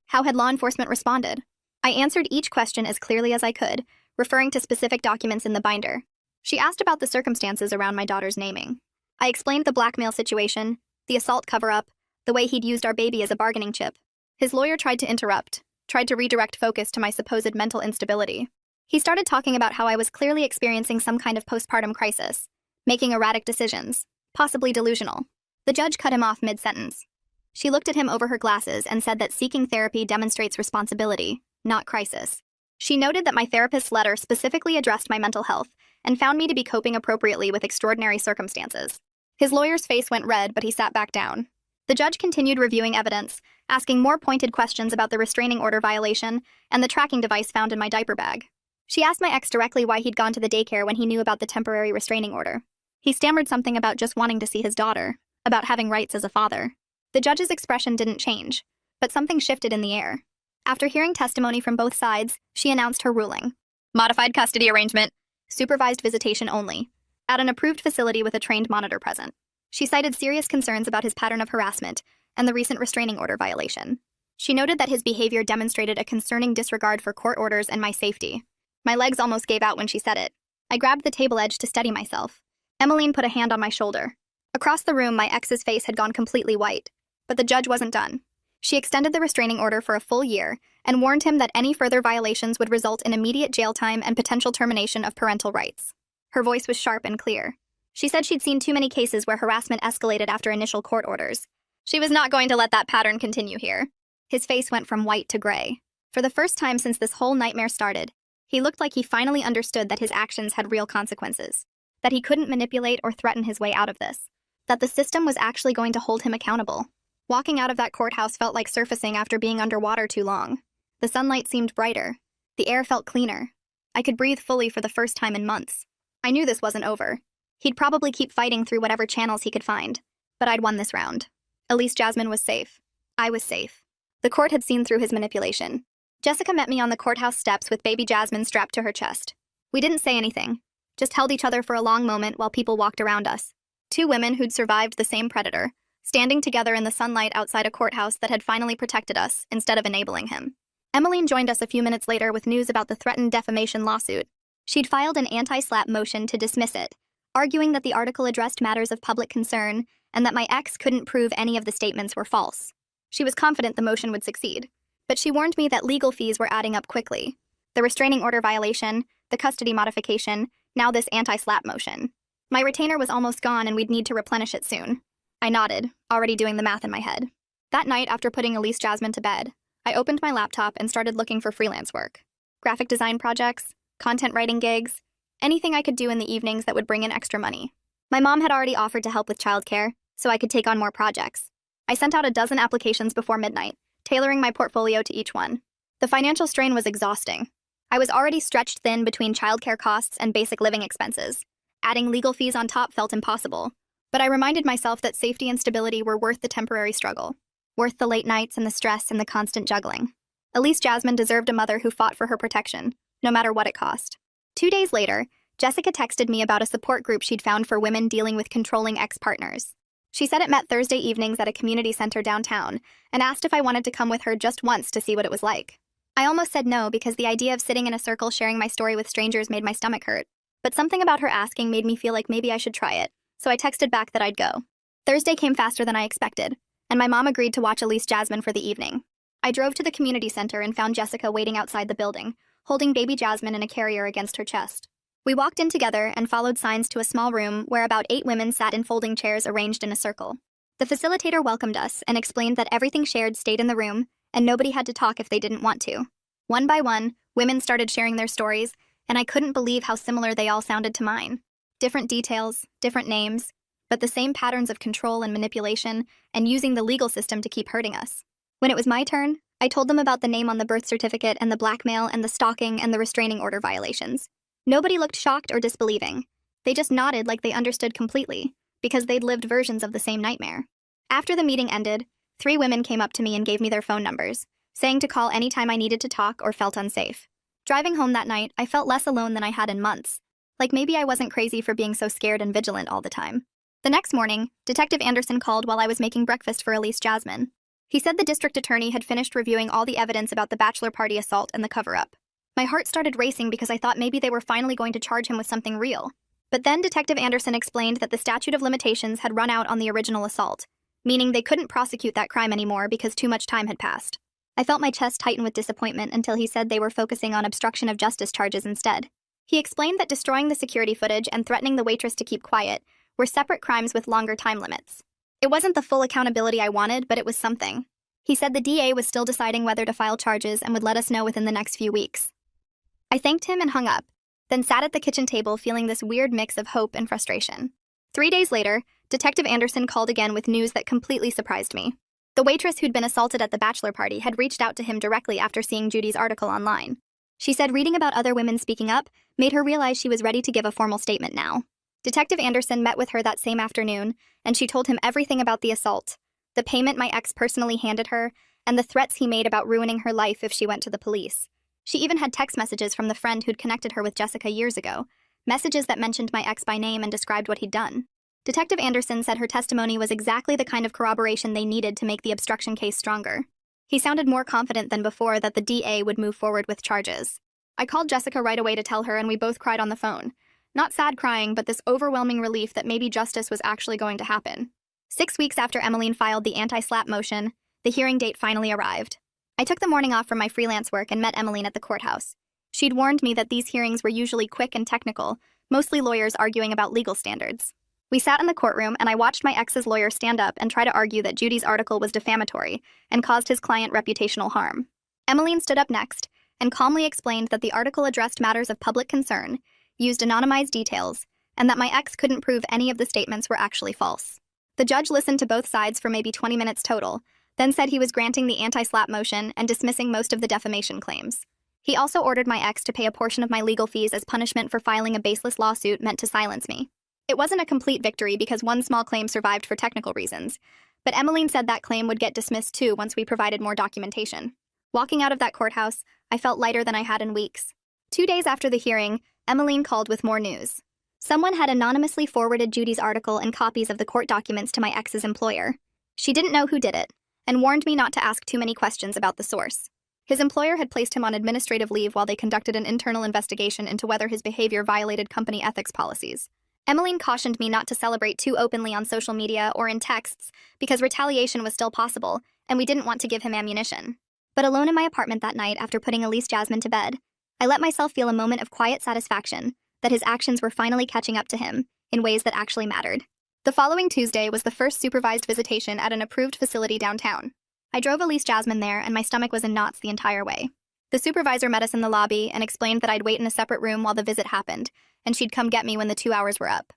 How had law enforcement responded? I answered each question as clearly as I could, referring to specific documents in the binder. She asked about the circumstances around my daughter's naming. I explained the blackmail situation, the assault cover-up, the way he'd used our baby as a bargaining chip. His lawyer tried to interrupt, tried to redirect focus to my supposed mental instability. He started talking about how I was clearly experiencing some kind of postpartum crisis, making erratic decisions, possibly delusional. The judge cut him off mid-sentence. She looked at him over her glasses and said that seeking therapy demonstrates responsibility, not crisis. She noted that my therapist's letter specifically addressed my mental health and found me to be coping appropriately with extraordinary circumstances. His lawyer's face went red, but he sat back down. The judge continued reviewing evidence, asking more pointed questions about the restraining order violation and the tracking device found in my diaper bag. She asked my ex directly why he'd gone to the daycare when he knew about the temporary restraining order. He stammered something about just wanting to see his daughter, about having rights as a father. The judge's expression didn't change, but something shifted in the air. After hearing testimony from both sides, she announced her ruling. Modified custody arrangement, supervised visitation only, at an approved facility with a trained monitor present. She cited serious concerns about his pattern of harassment and the recent restraining order violation. She noted that his behavior demonstrated a concerning disregard for court orders and my safety. My legs almost gave out when she said it. I grabbed the table edge to steady myself. Emmeline put a hand on my shoulder. Across the room, my ex's face had gone completely white. But the judge wasn't done. She extended the restraining order for a full year and warned him that any further violations would result in immediate jail time and potential termination of parental rights. Her voice was sharp and clear. She said she'd seen too many cases where harassment escalated after initial court orders. She was not going to let that pattern continue here. His face went from white to gray. For the first time since this whole nightmare started, he looked like he finally understood that his actions had real consequences, that he couldn't manipulate or threaten his way out of this, that the system was actually going to hold him accountable. Walking out of that courthouse felt like surfacing after being underwater too long. The sunlight seemed brighter. The air felt cleaner. I could breathe fully for the first time in months. I knew this wasn't over. He'd probably keep fighting through whatever channels he could find. But I'd won this round. At least Jasmine was safe. I was safe. The court had seen through his manipulation. Jessica met me on the courthouse steps with baby Jasmine strapped to her chest. We didn't say anything, just held each other for a long moment while people walked around us. Two women who'd survived the same predator, standing together in the sunlight outside a courthouse that had finally protected us instead of enabling him. Emmeline joined us a few minutes later with news about the threatened defamation lawsuit. She'd filed an anti-SLAPP motion to dismiss it, arguing that the article addressed matters of public concern and that my ex couldn't prove any of the statements were false. She was confident the motion would succeed, but she warned me that legal fees were adding up quickly. The restraining order violation, the custody modification, now this anti-SLAPP motion. My retainer was almost gone and we'd need to replenish it soon. I nodded, already doing the math in my head. That night, after putting Elise Jasmine to bed, I opened my laptop and started looking for freelance work. Graphic design projects, content writing gigs, anything I could do in the evenings that would bring in extra money. My mom had already offered to help with childcare, so I could take on more projects. I sent out a dozen applications before midnight, tailoring my portfolio to each one. The financial strain was exhausting. I was already stretched thin between childcare costs and basic living expenses. Adding legal fees on top felt impossible. But I reminded myself that safety and stability were worth the temporary struggle, worth the late nights and the stress and the constant juggling. Elise Jasmine deserved a mother who fought for her protection, no matter what it cost. 2 days later, Jessica texted me about a support group she'd found for women dealing with controlling ex-partners. She said it met Thursday evenings at a community center downtown and asked if I wanted to come with her just once to see what it was like. I almost said no because the idea of sitting in a circle sharing my story with strangers made my stomach hurt, but something about her asking made me feel like maybe I should try it. So I texted back that I'd go. Thursday came faster than I expected, and my mom agreed to watch Elise Jasmine for the evening. I drove to the community center and found Jessica waiting outside the building, holding baby Jasmine in a carrier against her chest. We walked in together and followed signs to a small room where about 8 women sat in folding chairs arranged in a circle. The facilitator welcomed us and explained that everything shared stayed in the room, and nobody had to talk if they didn't want to. One by one, women started sharing their stories, and I couldn't believe how similar they all sounded to mine. Different details, different names, but the same patterns of control and manipulation and using the legal system to keep hurting us. When it was my turn, I told them about the name on the birth certificate and the blackmail and the stalking and the restraining order violations. Nobody looked shocked or disbelieving. They just nodded like they understood completely, because they'd lived versions of the same nightmare. After the meeting ended, 3 women came up to me and gave me their phone numbers, saying to call anytime I needed to talk or felt unsafe. Driving home that night, I felt less alone than I had in months. Like maybe I wasn't crazy for being so scared and vigilant all the time. The next morning, Detective Anderson called while I was making breakfast for Elise Jasmine. He said the district attorney had finished reviewing all the evidence about the bachelor party assault and the cover-up. My heart started racing because I thought maybe they were finally going to charge him with something real. But then Detective Anderson explained that the statute of limitations had run out on the original assault, meaning they couldn't prosecute that crime anymore because too much time had passed. I felt my chest tighten with disappointment until he said they were focusing on obstruction of justice charges instead. He explained that destroying the security footage and threatening the waitress to keep quiet were separate crimes with longer time limits. It wasn't the full accountability I wanted, but it was something. He said the DA was still deciding whether to file charges and would let us know within the next few weeks. I thanked him and hung up, then sat at the kitchen table feeling this weird mix of hope and frustration. 3 days later, Detective Anderson called again with news that completely surprised me. The waitress who'd been assaulted at the bachelor party had reached out to him directly after seeing Judy's article online. She said reading about other women speaking up made her realize she was ready to give a formal statement now. Detective Anderson met with her that same afternoon, and she told him everything about the assault, the payment my ex personally handed her, and the threats he made about ruining her life if she went to the police. She even had text messages from the friend who'd connected her with Jessica years ago, messages that mentioned my ex by name and described what he'd done. Detective Anderson said her testimony was exactly the kind of corroboration they needed to make the obstruction case stronger. He sounded more confident than before that the DA would move forward with charges. I called Jessica right away to tell her, and we both cried on the phone. Not sad crying, but this overwhelming relief that maybe justice was actually going to happen. 6 weeks after Emmeline filed the anti-SLAPP motion, the hearing date finally arrived. I took the morning off from my freelance work and met Emmeline at the courthouse. She'd warned me that these hearings were usually quick and technical, mostly lawyers arguing about legal standards. We sat in the courtroom, and I watched my ex's lawyer stand up and try to argue that Judy's article was defamatory and caused his client reputational harm. Emmeline stood up next and calmly explained that the article addressed matters of public concern, used anonymized details, and that my ex couldn't prove any of the statements were actually false. The judge listened to both sides for maybe 20 minutes total, then said he was granting the anti-SLAPP motion and dismissing most of the defamation claims. He also ordered my ex to pay a portion of my legal fees as punishment for filing a baseless lawsuit meant to silence me. It wasn't a complete victory because one small claim survived for technical reasons, but Emmeline said that claim would get dismissed too once we provided more documentation. Walking out of that courthouse, I felt lighter than I had in weeks. 2 days after the hearing, Emmeline called with more news. Someone had anonymously forwarded Judy's article and copies of the court documents to my ex's employer. She didn't know who did it, and warned me not to ask too many questions about the source. His employer had placed him on administrative leave while they conducted an internal investigation into whether his behavior violated company ethics policies. Emmeline cautioned me not to celebrate too openly on social media or in texts because retaliation was still possible, and we didn't want to give him ammunition. But alone in my apartment that night after putting Elise Jasmine to bed, I let myself feel a moment of quiet satisfaction that his actions were finally catching up to him in ways that actually mattered. The following Tuesday was the first supervised visitation at an approved facility downtown. I drove Elise Jasmine there, and my stomach was in knots the entire way. The supervisor met us in the lobby and explained that I'd wait in a separate room while the visit happened, and she'd come get me when the 2 hours were up.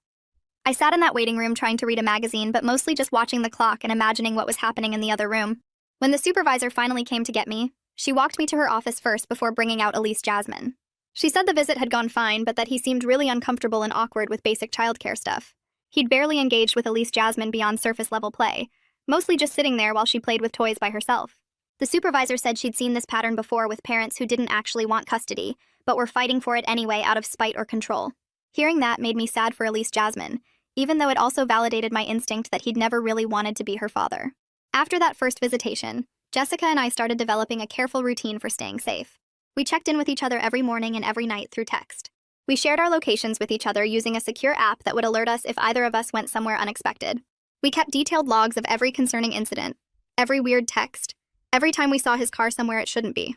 I sat in that waiting room trying to read a magazine, but mostly just watching the clock and imagining what was happening in the other room. When the supervisor finally came to get me, she walked me to her office first before bringing out Elise Jasmine. She said the visit had gone fine, but that he seemed really uncomfortable and awkward with basic childcare stuff. He'd barely engaged with Elise Jasmine beyond surface-level play, mostly just sitting there while she played with toys by herself. The supervisor said she'd seen this pattern before with parents who didn't actually want custody, but were fighting for it anyway out of spite or control. Hearing that made me sad for Elise Jasmine, even though it also validated my instinct that he'd never really wanted to be her father. After that first visitation, Jessica and I started developing a careful routine for staying safe. We checked in with each other every morning and every night through text. We shared our locations with each other using a secure app that would alert us if either of us went somewhere unexpected. We kept detailed logs of every concerning incident, every weird text, every time we saw his car somewhere it shouldn't be.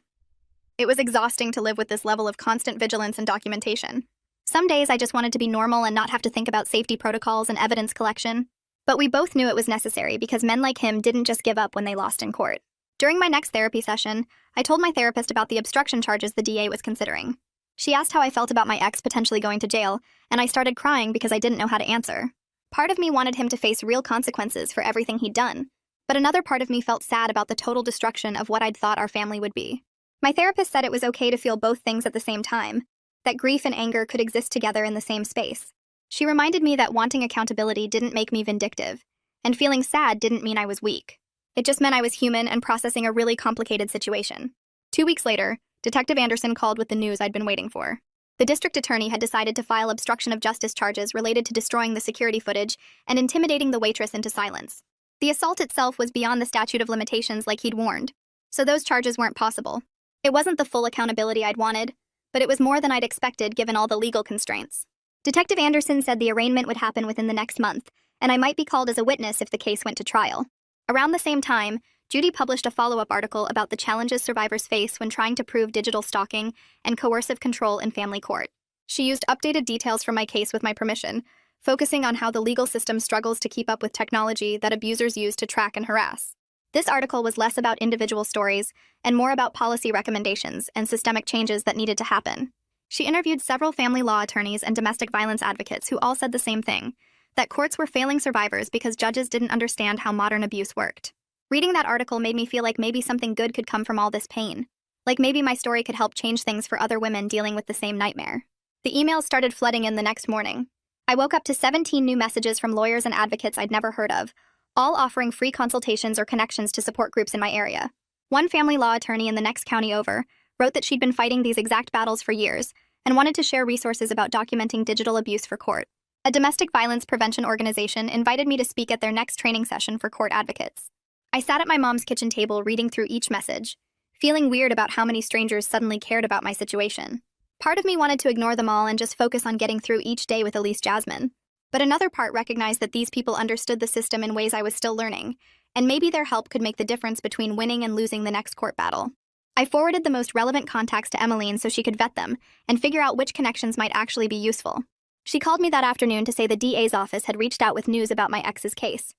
It was exhausting to live with this level of constant vigilance and documentation. Some days I just wanted to be normal and not have to think about safety protocols and evidence collection. But we both knew it was necessary because men like him didn't just give up when they lost in court. During my next therapy session, I told my therapist about the obstruction charges the DA was considering. She asked how I felt about my ex potentially going to jail, and I started crying because I didn't know how to answer. Part of me wanted him to face real consequences for everything he'd done, but another part of me felt sad about the total destruction of what I'd thought our family would be. My therapist said it was okay to feel both things at the same time, that grief and anger could exist together in the same space. She reminded me that wanting accountability didn't make me vindictive, and feeling sad didn't mean I was weak. It just meant I was human and processing a really complicated situation. 2 weeks later, Detective Anderson called with the news I'd been waiting for. The district attorney had decided to file obstruction of justice charges related to destroying the security footage and intimidating the waitress into silence. The assault itself was beyond the statute of limitations like he'd warned, so those charges weren't possible. It wasn't the full accountability I'd wanted, but it was more than I'd expected given all the legal constraints. Detective Anderson said the arraignment would happen within the next month, and I might be called as a witness if the case went to trial. Around the same time, Judy published a follow-up article about the challenges survivors face when trying to prove digital stalking and coercive control in family court. She used updated details from my case with my permission, focusing on how the legal system struggles to keep up with technology that abusers use to track and harass. This article was less about individual stories and more about policy recommendations and systemic changes that needed to happen. She interviewed several family law attorneys and domestic violence advocates who all said the same thing, that courts were failing survivors because judges didn't understand how modern abuse worked. Reading that article made me feel like maybe something good could come from all this pain. Like maybe my story could help change things for other women dealing with the same nightmare. The emails started flooding in the next morning. I woke up to 17 new messages from lawyers and advocates I'd never heard of, all offering free consultations or connections to support groups in my area. One family law attorney in the next county over wrote that she'd been fighting these exact battles for years and wanted to share resources about documenting digital abuse for court. A domestic violence prevention organization invited me to speak at their next training session for court advocates. I sat at my mom's kitchen table reading through each message, feeling weird about how many strangers suddenly cared about my situation. Part of me wanted to ignore them all and just focus on getting through each day with Elise Jasmine. But another part recognized that these people understood the system in ways I was still learning, and maybe their help could make the difference between winning and losing the next court battle. I forwarded the most relevant contacts to Emmeline so she could vet them and figure out which connections might actually be useful. She called me that afternoon to say the DA's office had reached out with news about my ex's case.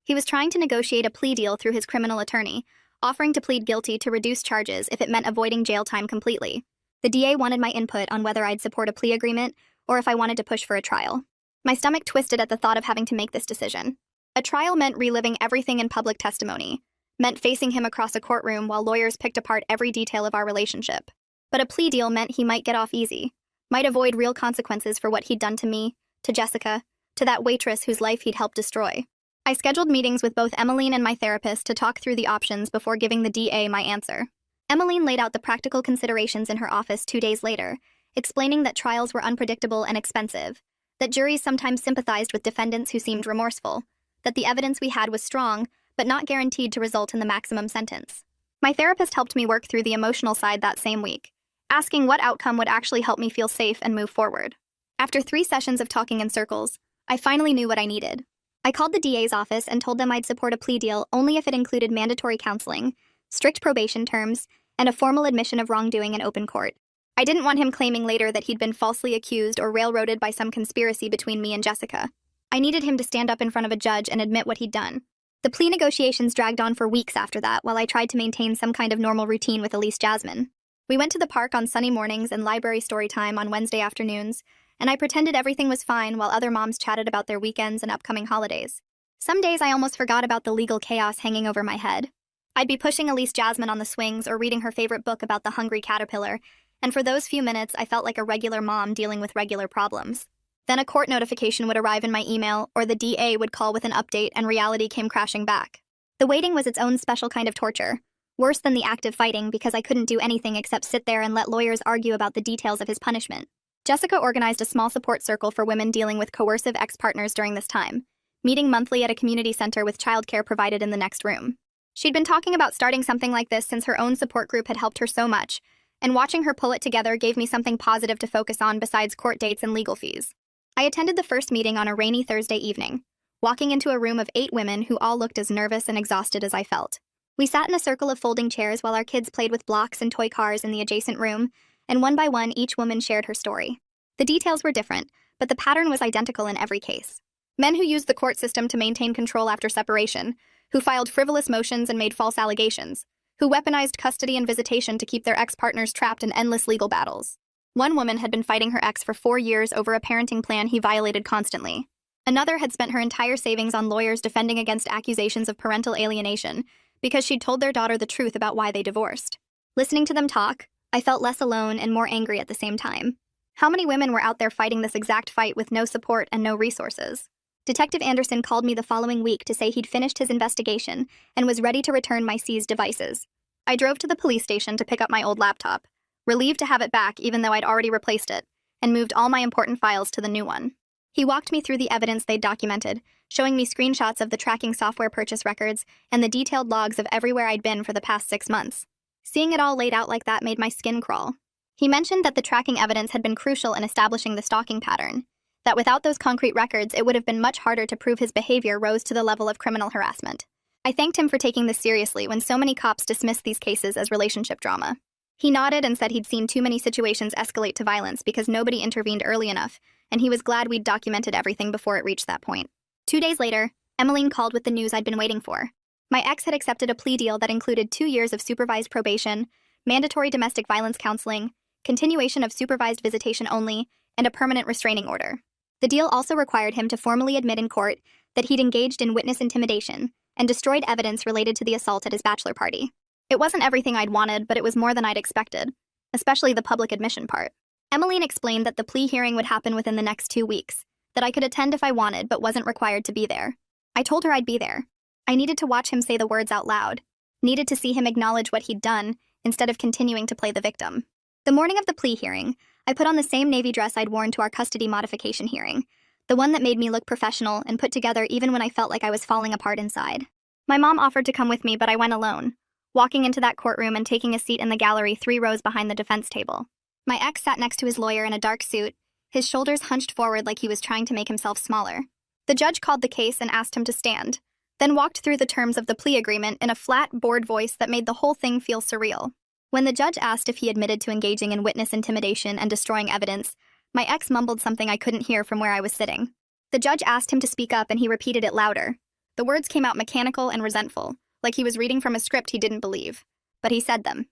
He was trying to negotiate a plea deal through his criminal attorney, offering to plead guilty to reduce charges if it meant avoiding jail time completely. The DA wanted my input on whether I'd support a plea agreement or if I wanted to push for a trial. My stomach twisted at the thought of having to make this decision. A trial meant reliving everything in public testimony, meant facing him across a courtroom while lawyers picked apart every detail of our relationship. But a plea deal meant he might get off easy, might avoid real consequences for what he'd done to me, to Jessica, to that waitress whose life he'd helped destroy. I scheduled meetings with both Emmeline and my therapist to talk through the options before giving the DA my answer. Emmeline laid out the practical considerations in her office 2 days later, explaining that trials were unpredictable and expensive, that juries sometimes sympathized with defendants who seemed remorseful, that the evidence we had was strong, but not guaranteed to result in the maximum sentence. My therapist helped me work through the emotional side that same week, asking what outcome would actually help me feel safe and move forward. After 3 sessions of talking in circles, I finally knew what I needed. I called the DA's office and told them I'd support a plea deal only if it included mandatory counseling, strict probation terms, and a formal admission of wrongdoing in open court. I didn't want him claiming later that he'd been falsely accused or railroaded by some conspiracy between me and Jessica. I needed him to stand up in front of a judge and admit what he'd done. The plea negotiations dragged on for weeks after that while I tried to maintain some kind of normal routine with Elise Jasmine. We went to the park on sunny mornings and library story time on Wednesday afternoons, and I pretended everything was fine while other moms chatted about their weekends and upcoming holidays. Some days I almost forgot about the legal chaos hanging over my head. I'd be pushing Elise Jasmine on the swings or reading her favorite book about the hungry caterpillar, and for those few minutes I felt like a regular mom dealing with regular problems. Then a court notification would arrive in my email, or the DA would call with an update and reality came crashing back. The waiting was its own special kind of torture, worse than the active fighting because I couldn't do anything except sit there and let lawyers argue about the details of his punishment. Jessica organized a small support circle for women dealing with coercive ex-partners during this time, meeting monthly at a community center with childcare provided in the next room. She'd been talking about starting something like this since her own support group had helped her so much, and watching her pull it together gave me something positive to focus on besides court dates and legal fees. I attended the first meeting on a rainy Thursday evening, walking into a room of 8 women who all looked as nervous and exhausted as I felt. We sat in a circle of folding chairs while our kids played with blocks and toy cars in the adjacent room, and one by one each woman shared her story. The details were different, but the pattern was identical in every case. Men who used the court system to maintain control after separation, who filed frivolous motions and made false allegations, who weaponized custody and visitation to keep their ex-partners trapped in endless legal battles. One woman had been fighting her ex for 4 years over a parenting plan he violated constantly. Another had spent her entire savings on lawyers defending against accusations of parental alienation because she'd told their daughter the truth about why they divorced. Listening to them talk, I felt less alone and more angry at the same time. How many women were out there fighting this exact fight with no support and no resources? Detective Anderson called me the following week to say he'd finished his investigation and was ready to return my seized devices. I drove to the police station to pick up my old laptop, relieved to have it back even though I'd already replaced it, and moved all my important files to the new one. He walked me through the evidence they'd documented, showing me screenshots of the tracking software purchase records and the detailed logs of everywhere I'd been for the past 6 months. Seeing it all laid out like that made my skin crawl. He mentioned that the tracking evidence had been crucial in establishing the stalking pattern, that without those concrete records, it would have been much harder to prove his behavior rose to the level of criminal harassment. I thanked him for taking this seriously when so many cops dismissed these cases as relationship drama. He nodded and said he'd seen too many situations escalate to violence because nobody intervened early enough, and he was glad we'd documented everything before it reached that point. 2 days later, Emmeline called with the news I'd been waiting for. My ex had accepted a plea deal that included 2 years of supervised probation, mandatory domestic violence counseling, continuation of supervised visitation only, and a permanent restraining order. The deal also required him to formally admit in court that he'd engaged in witness intimidation and destroyed evidence related to the assault at his bachelor party. It wasn't everything I'd wanted, but it was more than I'd expected, especially the public admission part. Emmeline explained that the plea hearing would happen within the next 2 weeks, that I could attend if I wanted but wasn't required to be there. I told her I'd be there. I needed to watch him say the words out loud, needed to see him acknowledge what he'd done instead of continuing to play the victim. The morning of the plea hearing, I put on the same navy dress I'd worn to our custody modification hearing, the one that made me look professional and put together even when I felt like I was falling apart inside. My mom offered to come with me, but I went alone, walking into that courtroom and taking a seat in the gallery 3 rows behind the defense table. My ex sat next to his lawyer in a dark suit, his shoulders hunched forward like he was trying to make himself smaller. The judge called the case and asked him to stand, then walked through the terms of the plea agreement in a flat, bored voice that made the whole thing feel surreal. When the judge asked if he admitted to engaging in witness intimidation and destroying evidence, my ex mumbled something I couldn't hear from where I was sitting. The judge asked him to speak up and he repeated it louder. The words came out mechanical and resentful, like he was reading from a script he didn't believe. But he said them.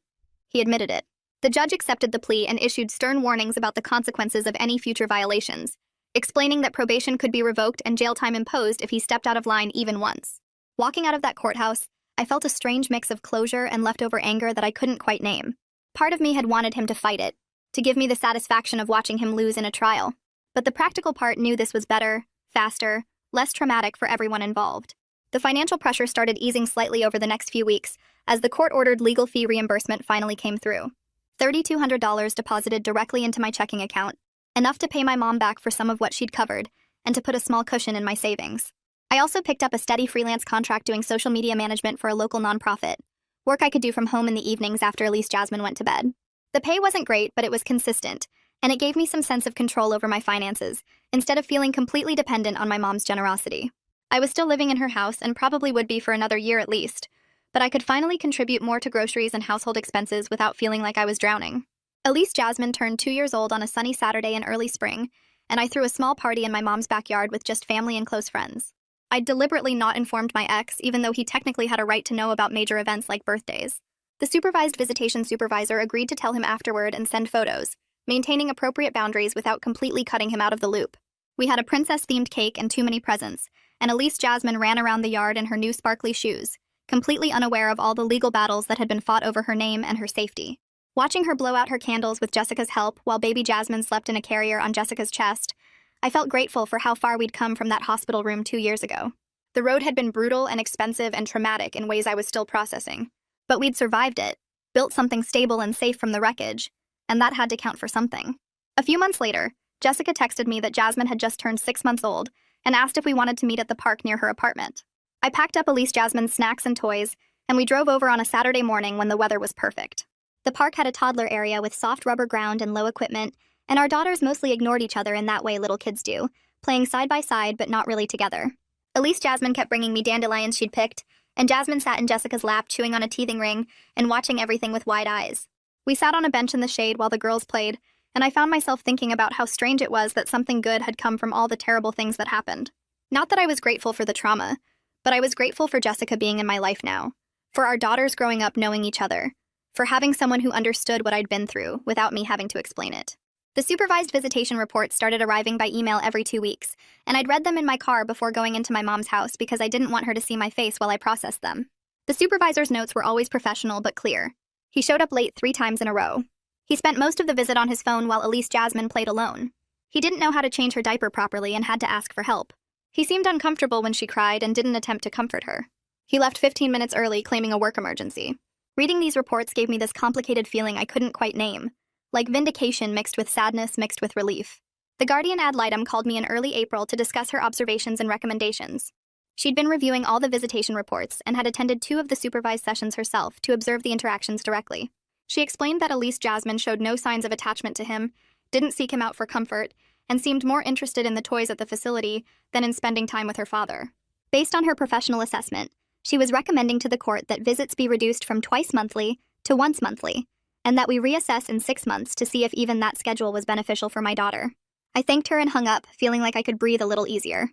He admitted it. The judge accepted the plea and issued stern warnings about the consequences of any future violations, explaining that probation could be revoked and jail time imposed if he stepped out of line even once. Walking out of that courthouse, I felt a strange mix of closure and leftover anger that I couldn't quite name. Part of me had wanted him to fight it, to give me the satisfaction of watching him lose in a trial. But the practical part knew this was better, faster, less traumatic for everyone involved. The financial pressure started easing slightly over the next few weeks as the court-ordered legal fee reimbursement finally came through. $3,200 deposited directly into my checking account, enough to pay my mom back for some of what she'd covered, and to put a small cushion in my savings. I also picked up a steady freelance contract doing social media management for a local nonprofit, work I could do from home in the evenings after Elise Jasmine went to bed. The pay wasn't great, but it was consistent, and it gave me some sense of control over my finances, instead of feeling completely dependent on my mom's generosity. I was still living in her house and probably would be for another year at least, but I could finally contribute more to groceries and household expenses without feeling like I was drowning. Elise Jasmine turned 2 years old on a sunny Saturday in early spring, and I threw a small party in my mom's backyard with just family and close friends. I'd deliberately not informed my ex, even though he technically had a right to know about major events like birthdays. The supervised visitation supervisor agreed to tell him afterward and send photos, maintaining appropriate boundaries without completely cutting him out of the loop. We had a princess-themed cake and too many presents, and Elise Jasmine ran around the yard in her new sparkly shoes, completely unaware of all the legal battles that had been fought over her name and her safety. Watching her blow out her candles with Jessica's help while baby Jasmine slept in a carrier on Jessica's chest, I felt grateful for how far we'd come from that hospital room 2 years ago. The road had been brutal and expensive and traumatic in ways I was still processing. But we'd survived it, built something stable and safe from the wreckage, and that had to count for something. A few months later, Jessica texted me that Jasmine had just turned 6 months old and asked if we wanted to meet at the park near her apartment. I packed up Elise Jasmine's snacks and toys, and we drove over on a Saturday morning when the weather was perfect. The park had a toddler area with soft rubber ground and low equipment, and our daughters mostly ignored each other in that way little kids do, playing side by side but not really together. Elise Jasmine kept bringing me dandelions she'd picked, and Jasmine sat in Jessica's lap chewing on a teething ring and watching everything with wide eyes. We sat on a bench in the shade while the girls played, and I found myself thinking about how strange it was that something good had come from all the terrible things that happened. Not that I was grateful for the trauma, but I was grateful for Jessica being in my life now, for our daughters growing up knowing each other, for having someone who understood what I'd been through without me having to explain it. The supervised visitation reports started arriving by email every 2 weeks, and I'd read them in my car before going into my mom's house because I didn't want her to see my face while I processed them. The supervisor's notes were always professional but clear. He showed up late 3 times in a row. He spent most of the visit on his phone while Elise Jasmine played alone. He didn't know how to change her diaper properly and had to ask for help. He seemed uncomfortable when she cried and didn't attempt to comfort her. He left 15 minutes early, claiming a work emergency. Reading these reports gave me this complicated feeling I couldn't quite name. like vindication mixed with sadness mixed with relief. The guardian ad litem called me in early April to discuss her observations and recommendations. She'd been reviewing all the visitation reports and had attended 2 of the supervised sessions herself to observe the interactions directly. She explained that Elise Jasmine showed no signs of attachment to him, didn't seek him out for comfort, and seemed more interested in the toys at the facility than in spending time with her father. Based on her professional assessment, she was recommending to the court that visits be reduced from twice monthly to once monthly, and that we reassess in 6 months to see if even that schedule was beneficial for my daughter. I thanked her and hung up, feeling like I could breathe a little easier.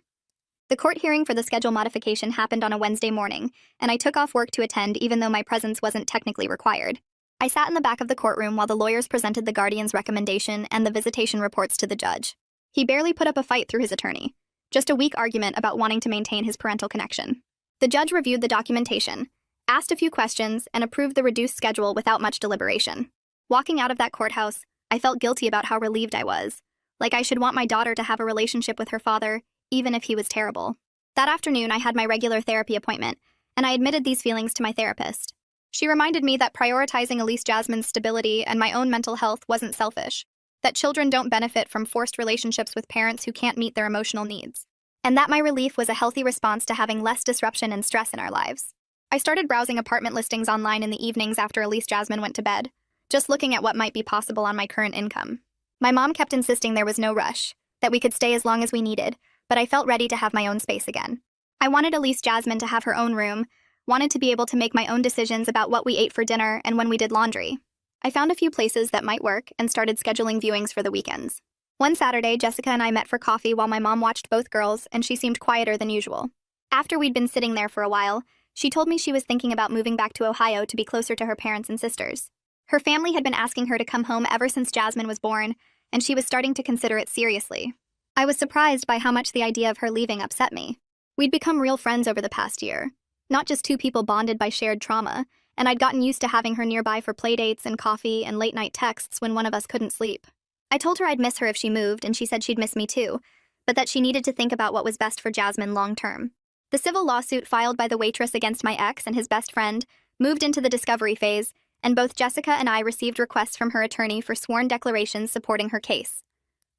The court hearing for the schedule modification happened on a Wednesday morning, and I took off work to attend even though my presence wasn't technically required. I sat in the back of the courtroom while the lawyers presented the guardian's recommendation and the visitation reports to the judge. He barely put up a fight through his attorney, just a weak argument about wanting to maintain his parental connection. The judge reviewed the documentation, asked a few questions, and approved the reduced schedule without much deliberation. Walking out of that courthouse, I felt guilty about how relieved I was, like I should want my daughter to have a relationship with her father, even if he was terrible. That afternoon, I had my regular therapy appointment, and I admitted these feelings to my therapist. She reminded me that prioritizing Elise Jasmine's stability and my own mental health wasn't selfish, that children don't benefit from forced relationships with parents who can't meet their emotional needs, and that my relief was a healthy response to having less disruption and stress in our lives. I started browsing apartment listings online in the evenings after Elise Jasmine went to bed, just looking at what might be possible on my current income. My mom kept insisting there was no rush, that we could stay as long as we needed, but I felt ready to have my own space again. I wanted Elise Jasmine to have her own room, wanted to be able to make my own decisions about what we ate for dinner and when we did laundry. I found a few places that might work and started scheduling viewings for the weekends. One Saturday, Jessica and I met for coffee while my mom watched both girls, and she seemed quieter than usual. After we'd been sitting there for a while, she told me she was thinking about moving back to Ohio to be closer to her parents and sisters. Her family had been asking her to come home ever since Jasmine was born, and she was starting to consider it seriously. I was surprised by how much the idea of her leaving upset me. We'd become real friends over the past year, not just 2 people bonded by shared trauma, and I'd gotten used to having her nearby for playdates and coffee and late-night texts when one of us couldn't sleep. I told her I'd miss her if she moved, and she said she'd miss me too, but that she needed to think about what was best for Jasmine long-term. The civil lawsuit filed by the waitress against my ex and his best friend moved into the discovery phase, and both Jessica and I received requests from her attorney for sworn declarations supporting her case.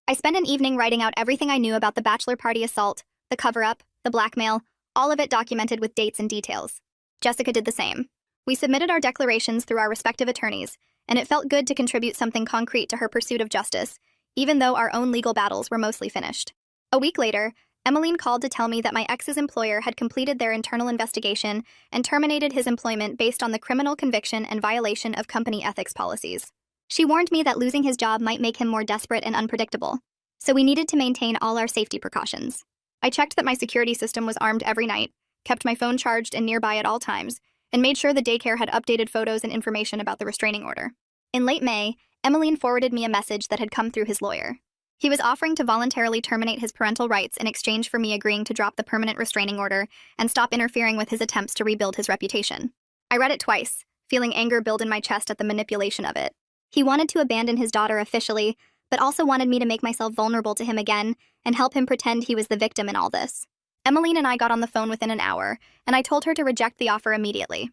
I spent an evening writing out everything I knew about the bachelor party assault, the cover-up, the blackmail, all of it documented with dates and details. Jessica did the same. We submitted our declarations through our respective attorneys, and it felt good to contribute something concrete to her pursuit of justice, even though our own legal battles were mostly finished. A week later, Emmeline called to tell me that my ex's employer had completed their internal investigation and terminated his employment based on the criminal conviction and violation of company ethics policies. She warned me that losing his job might make him more desperate and unpredictable, so we needed to maintain all our safety precautions. I checked that my security system was armed every night, kept my phone charged and nearby at all times, and made sure the daycare had updated photos and information about the restraining order. In late May, Emmeline forwarded me a message that had come through his lawyer. He was offering to voluntarily terminate his parental rights in exchange for me agreeing to drop the permanent restraining order and stop interfering with his attempts to rebuild his reputation. I read it twice, feeling anger build in my chest at the manipulation of it. He wanted to abandon his daughter officially, but also wanted me to make myself vulnerable to him again and help him pretend he was the victim in all this. Emmeline and I got on the phone within an hour, and I told her to reject the offer immediately.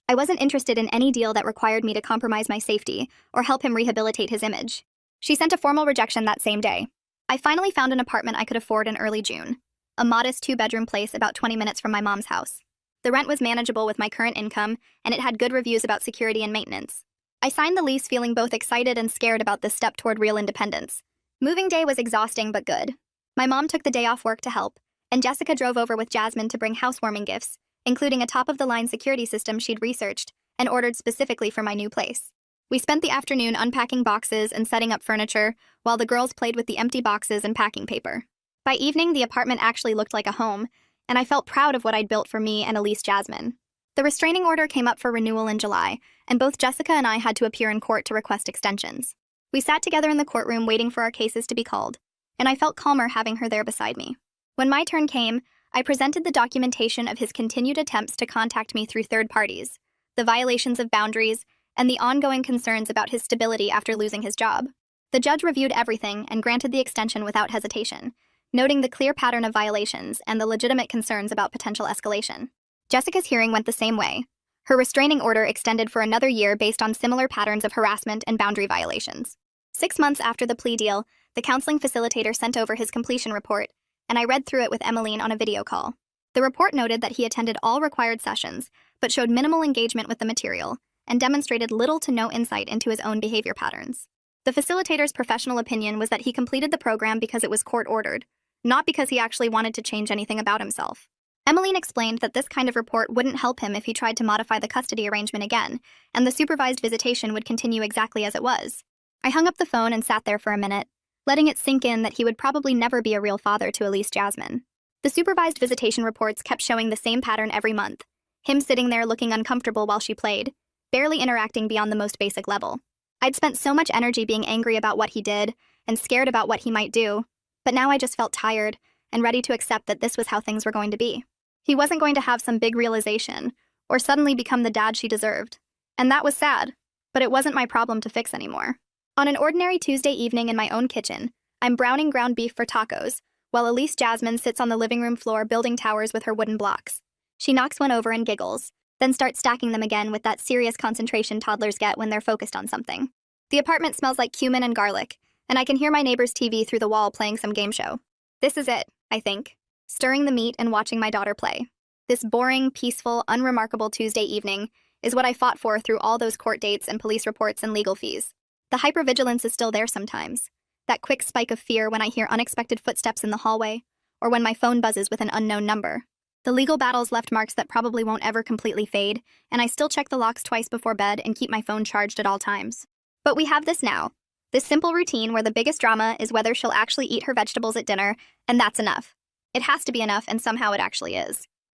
I wasn't interested in any deal that required me to compromise my safety or help him rehabilitate his image. She sent a formal rejection that same day. I finally found an apartment I could afford in early June, a modest 2-bedroom place about 20 minutes from my mom's house. The rent was manageable with my current income, and it had good reviews about security and maintenance. I signed the lease feeling both excited and scared about this step toward real independence. Moving day was exhausting but good. My mom took the day off work to help, and Jessica drove over with Jasmine to bring housewarming gifts, including a top-of-the-line security system she'd researched and ordered specifically for my new place. We spent the afternoon unpacking boxes and setting up furniture, while the girls played with the empty boxes and packing paper. By evening, the apartment actually looked like a home, and I felt proud of what I'd built for me and Elise Jasmine. The restraining order came up for renewal in July, and both Jessica and I had to appear in court to request extensions. We sat together in the courtroom waiting for our cases to be called, and I felt calmer having her there beside me. When my turn came, I presented the documentation of his continued attempts to contact me through third parties, the violations of boundaries, and the ongoing concerns about his stability after losing his job. The judge reviewed everything and granted the extension without hesitation, noting the clear pattern of violations and the legitimate concerns about potential escalation. Jessica's hearing went the same way. Her restraining order extended for another year based on similar patterns of harassment and boundary violations. 6 months after the plea deal, the counseling facilitator sent over his completion report, and I read through it with Emmeline on a video call. The report noted that he attended all required sessions, but showed minimal engagement with the material, and demonstrated little to no insight into his own behavior patterns. The facilitator's professional opinion was that he completed the program because it was court-ordered, not because he actually wanted to change anything about himself. Emmeline explained that this kind of report wouldn't help him if he tried to modify the custody arrangement again, and the supervised visitation would continue exactly as it was. I hung up the phone and sat there for a minute, letting it sink in that he would probably never be a real father to Elise Jasmine. The supervised visitation reports kept showing the same pattern every month, him sitting there looking uncomfortable while she played, barely interacting beyond the most basic level. I'd spent so much energy being angry about what he did and scared about what he might do, but now I just felt tired and ready to accept that this was how things were going to be. He wasn't going to have some big realization or suddenly become the dad she deserved. And that was sad, but it wasn't my problem to fix anymore. On an ordinary Tuesday evening in my own kitchen, I'm browning ground beef for tacos, while Elise Jasmine sits on the living room floor building towers with her wooden blocks. She knocks one over and giggles, then starts stacking them again with that serious concentration toddlers get when they're focused on something. The apartment smells like cumin and garlic, and I can hear my neighbor's TV through the wall playing some game show. This is it, I think. Stirring the meat and watching my daughter play. This boring, peaceful, unremarkable Tuesday evening is what I fought for through all those court dates and police reports and legal fees. The hypervigilance is still there sometimes. That quick spike of fear when I hear unexpected footsteps in the hallway, or when my phone buzzes with an unknown number. The legal battles left marks that probably won't ever completely fade, and I still check the locks twice before bed and keep my phone charged at all times. But we have this now. This simple routine where the biggest drama is whether she'll actually eat her vegetables at dinner, and that's enough. It has to be enough, and somehow it actually is.